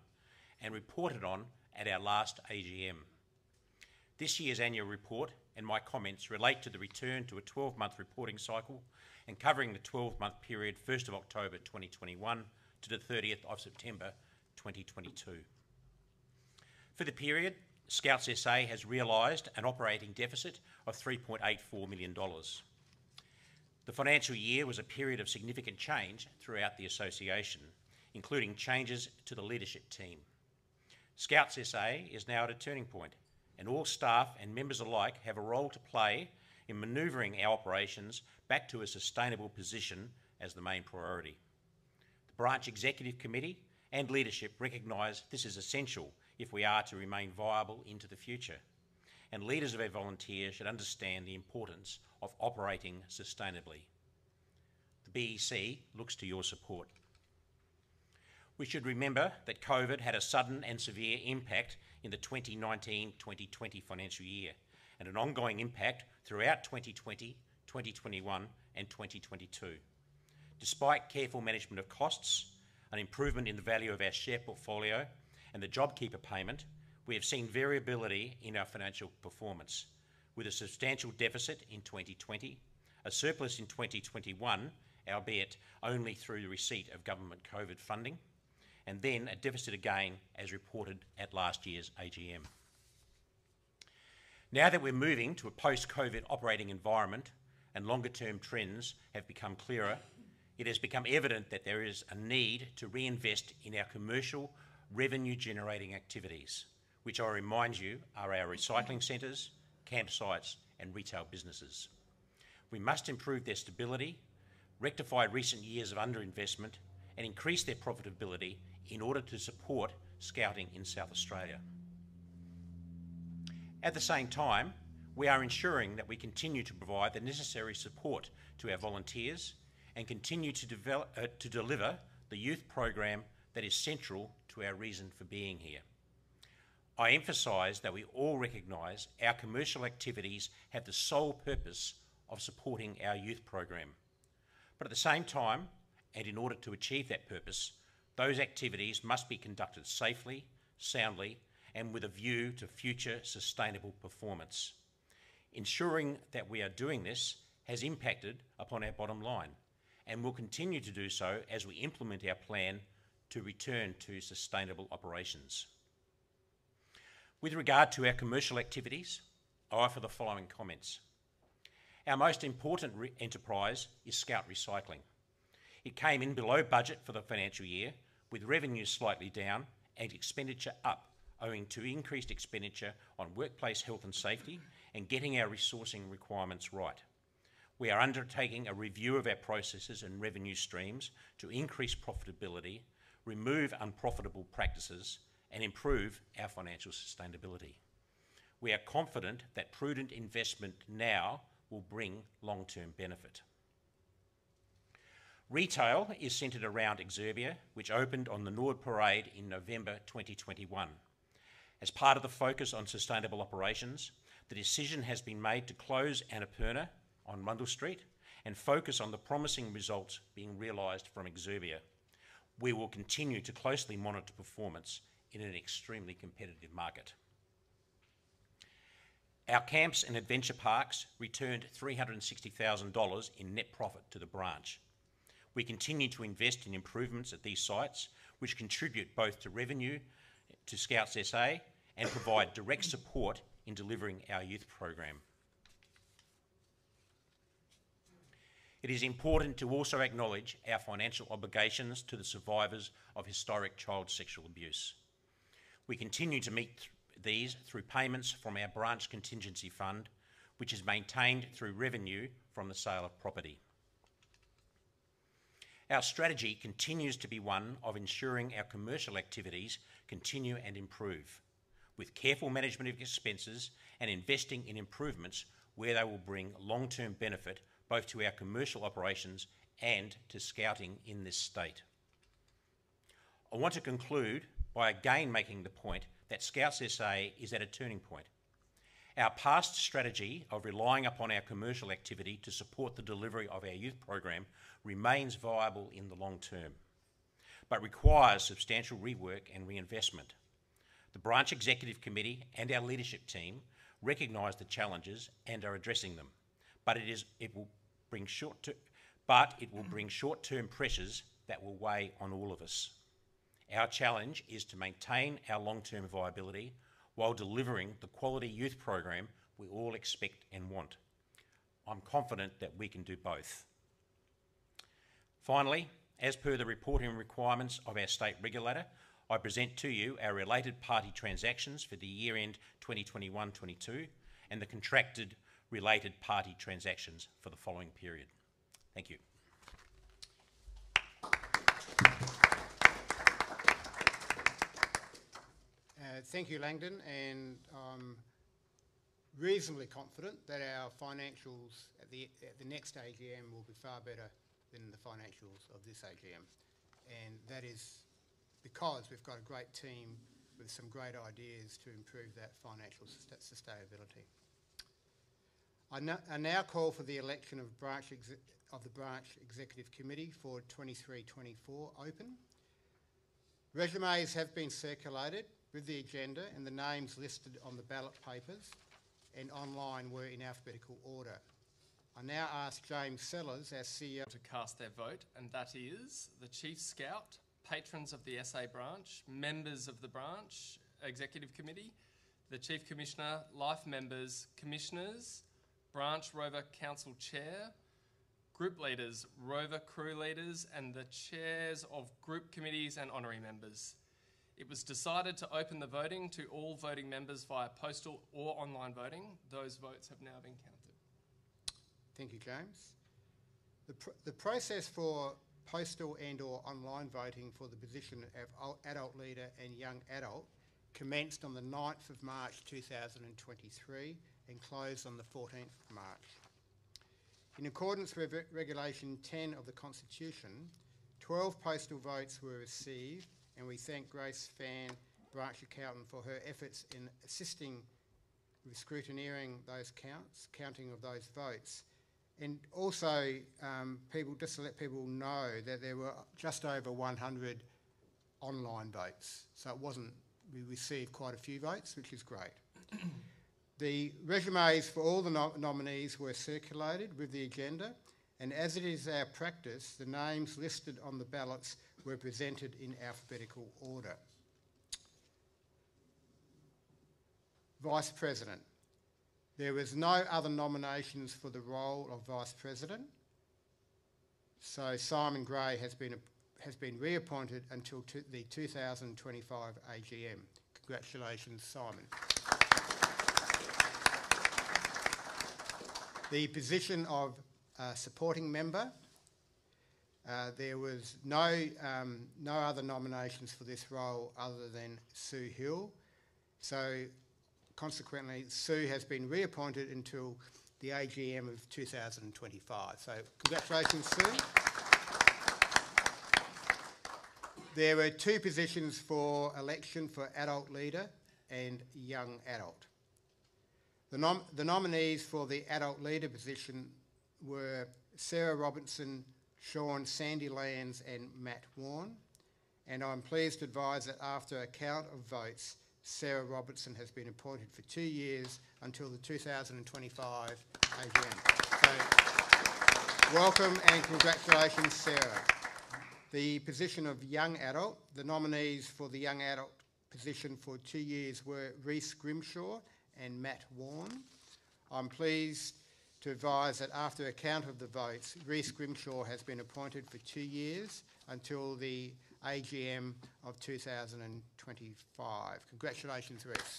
and reported on at our last AGM. This year's annual report and my comments relate to the return to a 12-month reporting cycle and covering the 12-month period 1st of October 2021 to the 30th of September 2022. For the period, Scouts SA has realised an operating deficit of $3.84 million. The financial year was a period of significant change throughout the association, including changes to the leadership team. Scouts SA is now at a turning point and all staff and members alike have a role to play in manoeuvring our operations back to a sustainable position as the main priority. The Branch Executive Committee and leadership recognise this is essential if we are to remain viable into the future, and leaders of our volunteers should understand the importance of operating sustainably. The BEC looks to your support. We should remember that COVID had a sudden and severe impact in the 2019-2020 financial year, and an ongoing impact throughout 2020, 2021 and 2022. Despite careful management of costs, an improvement in the value of our share portfolio and the JobKeeper payment, we have seen variability in our financial performance, with a substantial deficit in 2020, a surplus in 2021, albeit only through the receipt of government COVID funding, and then a deficit again as reported at last year's AGM. Now that we're moving to a post-COVID operating environment and longer-term trends have become clearer, it has become evident that there is a need to reinvest in our commercial revenue-generating activities, which I remind you are our recycling centres, campsites and retail businesses. We must improve their stability, rectify recent years of underinvestment and increase their profitability in order to support Scouting in South Australia. At the same time, we are ensuring that we continue to provide the necessary support to our volunteers and continue to deliver the youth program that is central to our reason for being here. I emphasise that we all recognise our commercial activities have the sole purpose of supporting our youth program. But at the same time, and in order to achieve that purpose, those activities must be conducted safely, soundly, and with a view to future sustainable performance. Ensuring that we are doing this has impacted upon our bottom line and will continue to do so as we implement our plan to return to sustainable operations. With regard to our commercial activities, I offer the following comments. Our most important enterprise is Scout Recycling. It came in below budget for the financial year, with revenue slightly down and expenditure up, owing to increased expenditure on workplace health and safety and getting our resourcing requirements right. We are undertaking a review of our processes and revenue streams to increase profitability, remove unprofitable practices, and improve our financial sustainability. We are confident that prudent investment now will bring long-term benefit. Retail is centred around Exerbia, which opened on the Nord Parade in November 2021. As part of the focus on sustainable operations, the decision has been made to close Annapurna on Rundle Street and focus on the promising results being realised from Exerbia. We will continue to closely monitor performance in an extremely competitive market. Our camps and adventure parks returned $360,000 in net profit to the branch. We continue to invest in improvements at these sites, which contribute both to revenue to Scouts SA and provide direct support in delivering our youth program. It is important to also acknowledge our financial obligations to the survivors of historic child sexual abuse. We continue to meet these through payments from our branch contingency fund, which is maintained through revenue from the sale of property. Our strategy continues to be one of ensuring our commercial activities continue and improve, with careful management of expenses and investing in improvements where they will bring long-term benefit both to our commercial operations and to Scouting in this state. I want to conclude by again making the point that Scouts SA is at a turning point. Our past strategy of relying upon our commercial activity to support the delivery of our youth program remains viable in the long term, but requires substantial rework and reinvestment. The Branch Executive Committee and our leadership team recognise the challenges and are addressing them, but it will bring short-term pressures that will weigh on all of us. Our challenge is to maintain our long-term viability while delivering the quality youth program we all expect and want. I'm confident that we can do both. Finally, as per the reporting requirements of our state regulator, I present to you our related party transactions for the year end 2021-22 and the contracted related party transactions for the following period. Thank you. Thank you, Langdon, and I'm reasonably confident that our financials at the next AGM will be far better than the financials of this AGM, and that is because we've got a great team with some great ideas to improve that financial sustainability. I now call for the election of the Branch Executive Committee for 23-24 open. Resumes have been circulated with the agenda, and the names listed on the ballot papers and online were in alphabetical order. I now ask James Sellers, our CEO, to cast their vote, and that is the Chief Scout, patrons of the SA branch, members of the branch executive committee, the Chief Commissioner, life members, commissioners, branch rover council chair, group leaders, rover crew leaders, and the chairs of group committees and honorary members. It was decided to open the voting to all voting members via postal or online voting. Those votes have now been counted. Thank you, James. The process for postal and or online voting for the position of adult leader and young adult commenced on the 9th of March 2023 and closed on the 14th of March. In accordance with Regulation 10 of the Constitution, 12 postal votes were received, and we thank Grace Fan, branch accountant, for her efforts in assisting with scrutineering those counting of those votes. And also, just to let people know that there were just over 100 online votes. So we received quite a few votes, which is great. The resumes for all the nominees were circulated with the agenda, and as it is our practice, the names listed on the ballots were presented in alphabetical order. Vice President. There was no other nominations for the role of Vice President, so Simon Gray has been reappointed until the 2025 AGM. Congratulations, Simon. The position of supporting member. There was no other nominations for this role other than Sue Hill. So consequently, Sue has been reappointed until the AGM of 2025. So congratulations, Sue. There were two positions for election for adult leader and young adult. The nominees for the adult leader position were Sarah Robinson, Sean Sandylands and Matt Warren, and I'm pleased to advise that after a count of votes, Sarah Robertson has been appointed for 2 years until the 2025 AGM. So, welcome and congratulations, Sarah. The position of young adult, the nominees for the young adult position for 2 years were Rhys Grimshaw and Matt Warren. I'm pleased to advise that after a count of the votes, Rhys Grimshaw has been appointed for 2 years until the AGM of 2025. Congratulations, Rhys.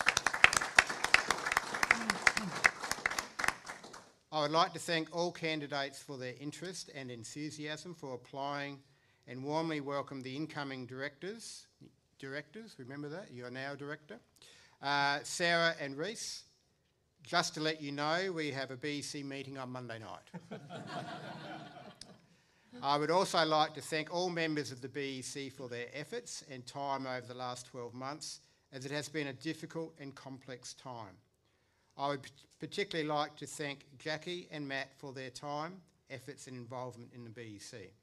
I would like to thank all candidates for their interest and enthusiasm for applying, and warmly welcome the incoming directors, remember that, you are now a director, Sarah and Rhys. Just to let you know, we have a BEC meeting on Monday night. I would also like to thank all members of the BEC for their efforts and time over the last 12 months, as it has been a difficult and complex time. I would particularly like to thank Jackie and Matt for their time, efforts and involvement in the BEC.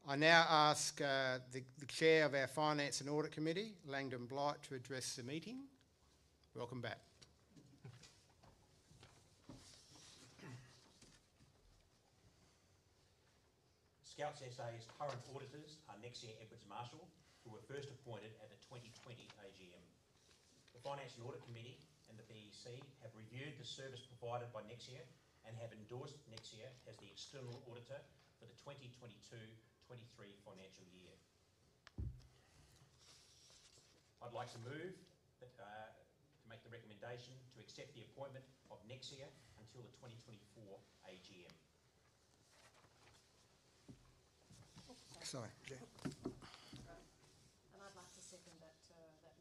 I now ask the Chair of our Finance and Audit Committee, Langdon Blight, to address the meeting. Welcome back. Scouts SA's current auditors are Nexia Edwards Marshall, who were first appointed at the 2020 AGM. The Finance and Audit Committee and the BEC have reviewed the service provided by Nexia and have endorsed Nexia as the external auditor for the 2022-23 financial year. I'd like to move that, to make the recommendation to accept the appointment of Nexia until the 2024 AGM. Sorry, Jan. And I'd like to second that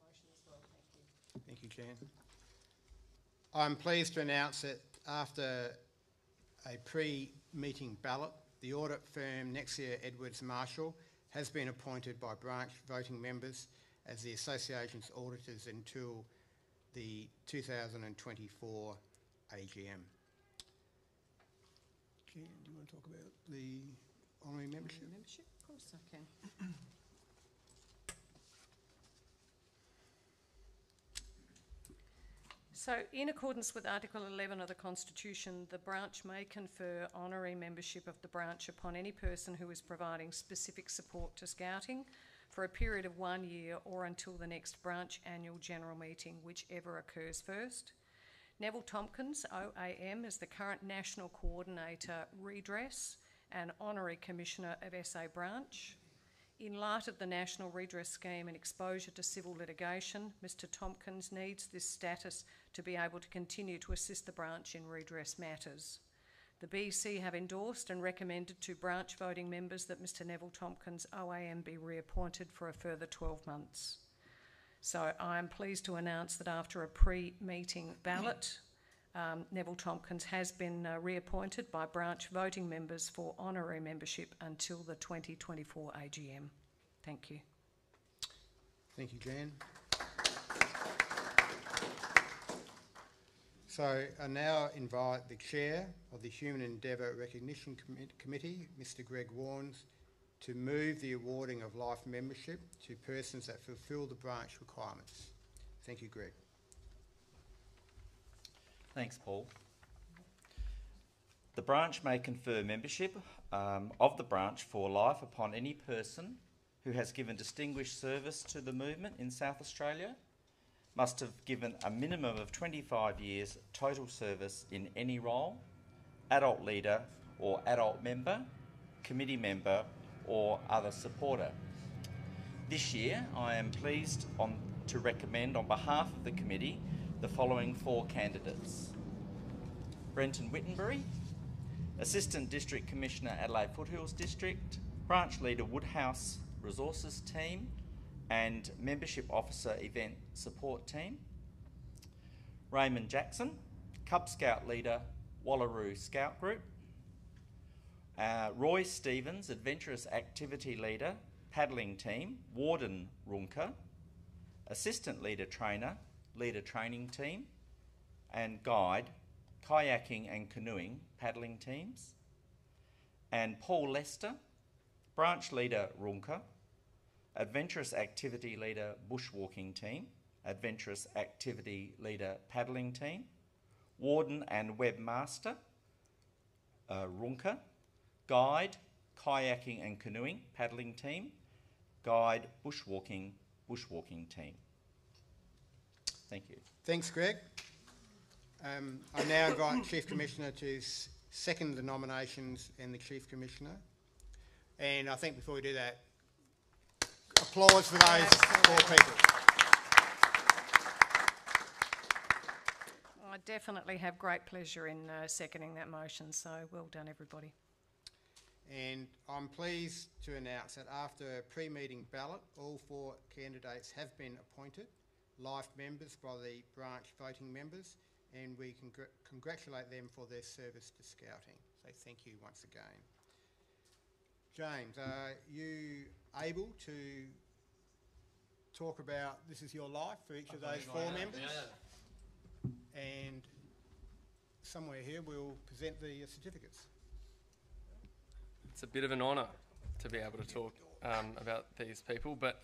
motion as well. Thank you. Thank you, Jan. I'm pleased to announce that after a pre-meeting ballot, the audit firm Nexia Edwards Marshall has been appointed by branch voting members as the association's auditors until the 2024 AGM. Jan, do you want to talk about the honorary membership? Of course I can. So, in accordance with Article 11 of the Constitution, the branch may confer honorary membership of the branch upon any person who is providing specific support to Scouting for a period of 1 year or until the next branch annual general meeting, whichever occurs first. Neville Tompkins, OAM, is the current National Coordinator Redress and Honorary Commissioner of SA Branch. In light of the National Redress Scheme and exposure to civil litigation, Mr Tompkins needs this status to be able to continue to assist the branch in redress matters. The BC have endorsed and recommended to branch voting members that Mr Neville Tompkins OAM be reappointed for a further 12 months. So I am pleased to announce that after a pre-meeting ballot, Neville Tompkins has been reappointed by branch voting members for honorary membership until the 2024 AGM. Thank you. Thank you, Jan. So I now invite the Chair of the Human Endeavour Recognition Committee, Mr Greg Warnes, to move the awarding of life membership to persons that fulfil the branch requirements. Thank you, Greg. Thanks, Paul. The branch may confer membership of the branch for life upon any person who has given distinguished service to the movement in South Australia, must have given a minimum of 25 years total service in any role, adult leader or adult member, committee member or other supporter. This year, I am pleased to recommend on behalf of the committee the following 4 candidates. Brenton Wittenbury, Assistant District Commissioner, Adelaide Foothills District, Branch Leader, Woodhouse Resources Team and Membership Officer, Event Support Team. Raymond Jackson, Cub Scout Leader, Wallaroo Scout Group. Roy Stevens, Adventurous Activity Leader, Paddling Team, Warden Runka. Assistant Leader Trainer, Leader Training Team, and Guide, Kayaking and Canoeing Paddling Teams. And Paul Lester, Branch Leader Runka, Adventurous Activity Leader Bushwalking Team, Adventurous Activity Leader Paddling Team, Warden and Webmaster Runka, Guide, Kayaking and Canoeing Paddling Team, Guide, Bushwalking Team. Thank you. Thanks, Greg. I now invite Chief Commissioner to second the nominations and the Chief Commissioner. And I think before we do that, applause for those 4 people. I definitely have great pleasure in seconding that motion, so well done, everybody. And I'm pleased to announce that after a pre-meeting ballot, all 4 candidates have been appointed life members by the branch voting members, and we congratulate them for their service to Scouting. So thank you once again. James, are you able to talk about, this is your life for each of those 4 members? Yeah. And somewhere here we'll present the certificates. It's a bit of an honour to be able to talk about these people, but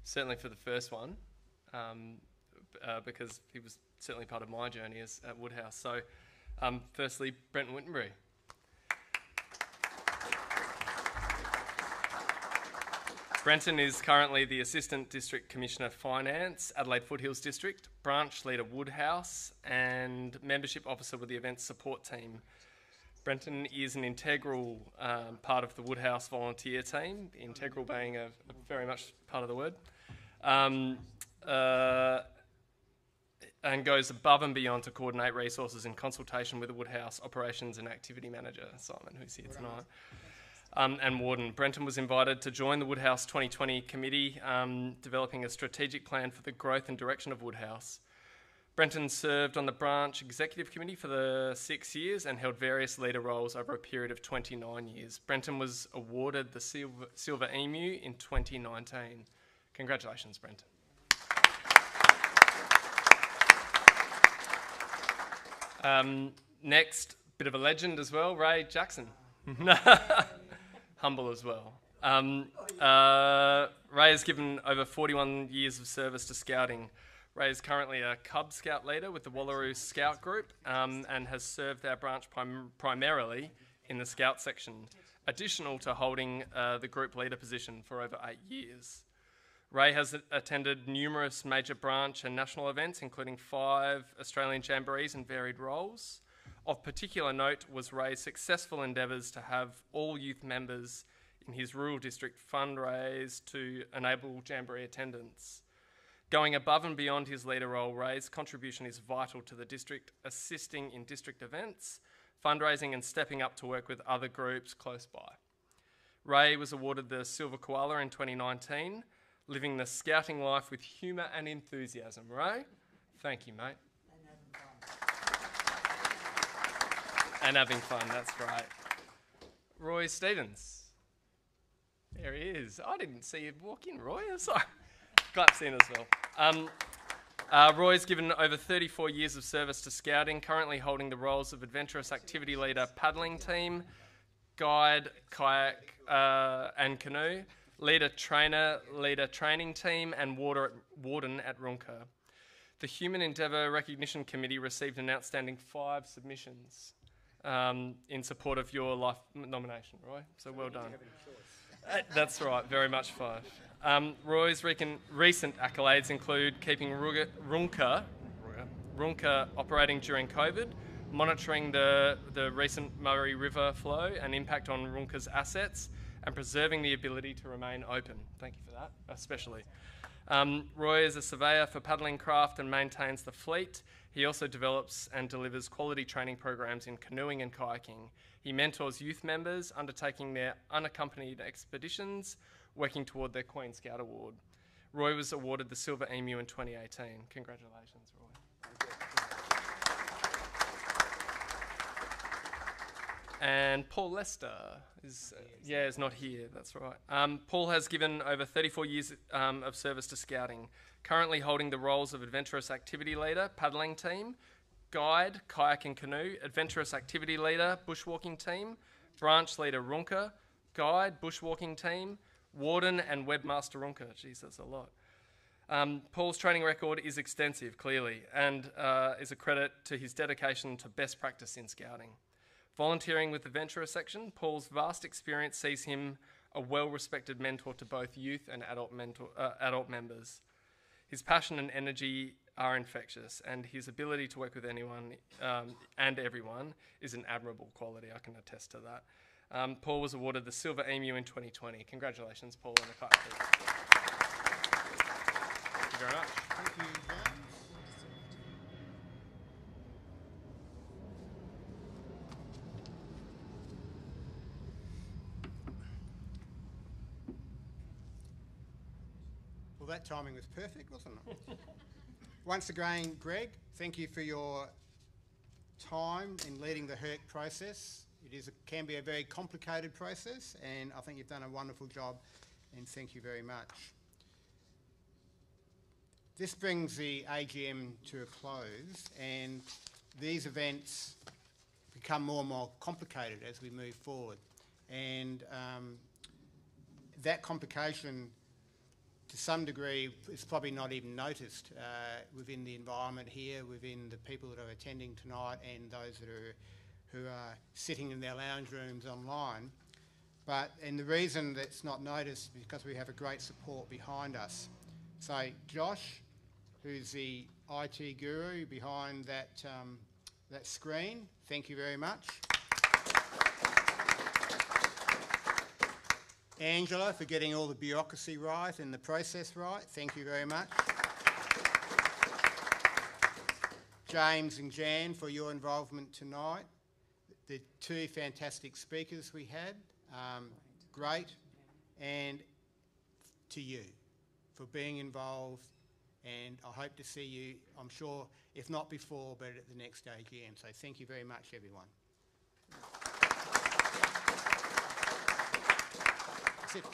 certainly for the first one, because he was certainly part of my journey at Woodhouse. So firstly, Brenton Wittenbury. Brenton is currently the Assistant District Commissioner Finance, Adelaide Foothills District, Branch Leader Woodhouse and Membership Officer with the Events Support Team. Brenton is an integral part of the Woodhouse volunteer team, integral being a very much part of the word. and goes above and beyond to coordinate resources in consultation with the Woodhouse Operations and Activity Manager, Simon, who's here tonight, and Warden. Brenton was invited to join the Woodhouse 2020 committee, developing a strategic plan for the growth and direction of Woodhouse. Brenton served on the branch executive committee for the 6 years and held various leader roles over a period of 29 years. Brenton was awarded the Silver Emu in 2019. Congratulations, Brenton. Next, bit of a legend as well, Ray Jackson. Humble as well. Ray has given over 41 years of service to Scouting. Ray is currently a Cub Scout leader with the Wallaroo Scout Group and has served our branch primarily in the Scout section, additional to holding the group leader position for over 8 years. Ray has attended numerous major branch and national events, including 5 Australian Jamborees in varied roles. Of particular note was Ray's successful endeavours to have all youth members in his rural district fundraise to enable Jamboree attendance. Going above and beyond his leader role, Ray's contribution is vital to the district, assisting in district events, fundraising and stepping up to work with other groups close by. Ray was awarded the Silver Koala in 2019, living the Scouting life with humour and enthusiasm. Ray, thank you, mate. And having fun, that's great. Roy Stevens. There he is. I didn't see you walk in, Roy. I'm sorry. Glad to see him as well. Roy's given over 34 years of service to Scouting, currently holding the roles of Adventurous Activity Leader Paddling Team, Guide, Kayak and Canoe, Leader Trainer, Leader Training Team and Warden at Runka. The Human Endeavour Recognition Committee received an outstanding 5 submissions in support of your life nomination, Roy, so well done. That's right, very much 5. Roy's recent accolades include keeping Runka operating during COVID, monitoring the recent Murray River flow and impact on Runka's assets, and preserving the ability to remain open. Thank you for that, especially. Roy is a surveyor for Paddling Craft and maintains the fleet. He also develops and delivers quality training programs in canoeing and kayaking. He mentors youth members undertaking their unaccompanied expeditions, working toward their Queen Scout Award. Roy was awarded the Silver Emu in 2018. Congratulations, Roy. And Paul Lester is not here, that's right. Paul has given over 34 years of service to Scouting, currently holding the roles of Adventurous Activity Leader, Paddling Team, Guide, Kayak and Canoe, Adventurous Activity Leader, Bushwalking Team, Branch Leader Runka, Guide, Bushwalking Team, Warden and Webmaster Runka. Geez, that's a lot. Paul's training record is extensive, clearly, and is a credit to his dedication to best practice in Scouting. Volunteering with the Venturer section, Paul's vast experience sees him a well-respected mentor to both youth and adult members. His passion and energy are infectious, and his ability to work with anyone and everyone is an admirable quality. I can attest to that. Paul was awarded the Silver Emu in 2020. Congratulations, Paul, and a clap, please. Thank you very much. Thank you, James. Well, that timing was perfect, wasn't it? Once again, Greg, thank you for your time in leading the HERC process. It can be a very complicated process, and I think you've done a wonderful job, and thank you very much. This brings the AGM to a close, and these events become more and more complicated as we move forward. And that complication, to some degree, is probably not even noticed within the environment here, within the people that are attending tonight and those that who are sitting in their lounge rooms online. And the reason that's not noticed is because we have a great support behind us. So Josh, who's the IT guru behind that screen, thank you very much. Angela for getting all the bureaucracy right and the process right. Thank you very much. James and Jan for your involvement tonight. The two fantastic speakers we had, great. And to you for being involved, and I hope to see you, I'm sure, if not before, but at the next AGM. So thank you very much, everyone. That's it.